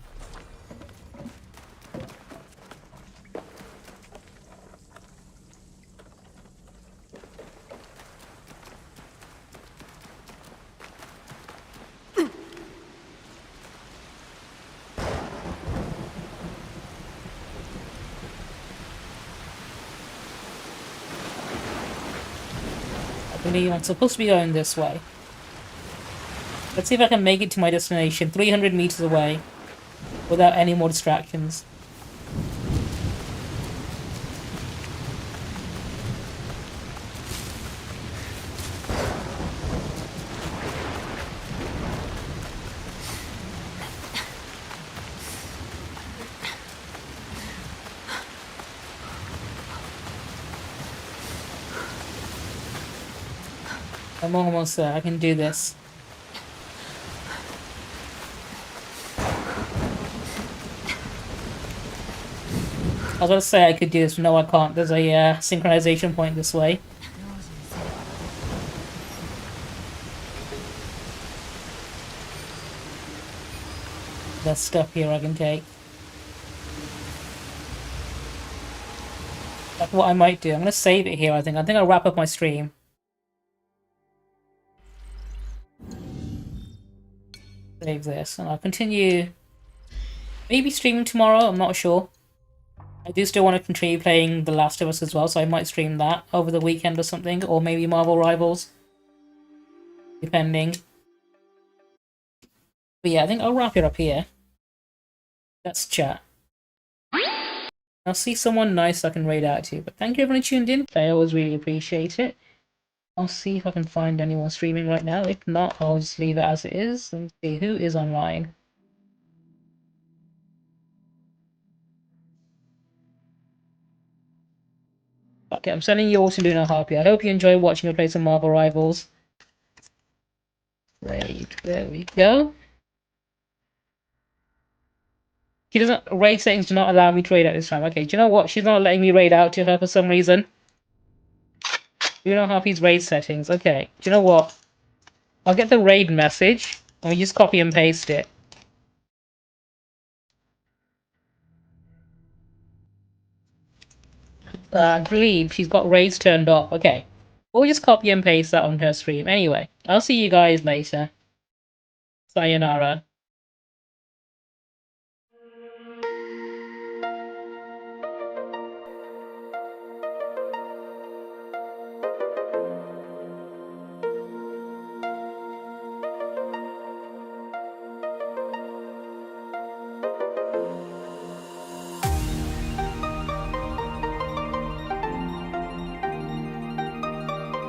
I'm supposed to be going this way. Let's see if I can make it to my destination, 300 meters away, without any more distractions. I'm almost there, I can do this. I was gonna say I could do this, but no I can't. There's a synchronization point this way. There's stuff here I can take. That's what I might do. I'm gonna save it here, I think. I'll wrap up my stream. Save this, and I'll continue maybe streaming tomorrow, I'm not sure. I do still want to continue playing The Last of Us as well, so I might stream that over the weekend or something, or maybe Marvel Rivals, depending. But yeah, I think I'll wrap it up here. Let's chat. I'll see someone nice I can raid out to, but thank you everyone who tuned in. I always really appreciate it. I'll see if I can find anyone streaming right now. If not, I'll just leave it as it is and see who is online. Okay, I'm sending you all to Luna Harpy. I hope you enjoy watching me play some Marvel Rivals. Raid, there we go. She doesn't, raid settings do not allow me to raid at this time. Okay, do you know what? She's not letting me raid out to her for some reason. Luna Harpy's raid settings. Okay, do you know what? I'll get the raid message and we just copy and paste it. I believe she's got raids turned off. Okay. We'll just copy and paste that on her stream. Anyway, I'll see you guys later. Sayonara.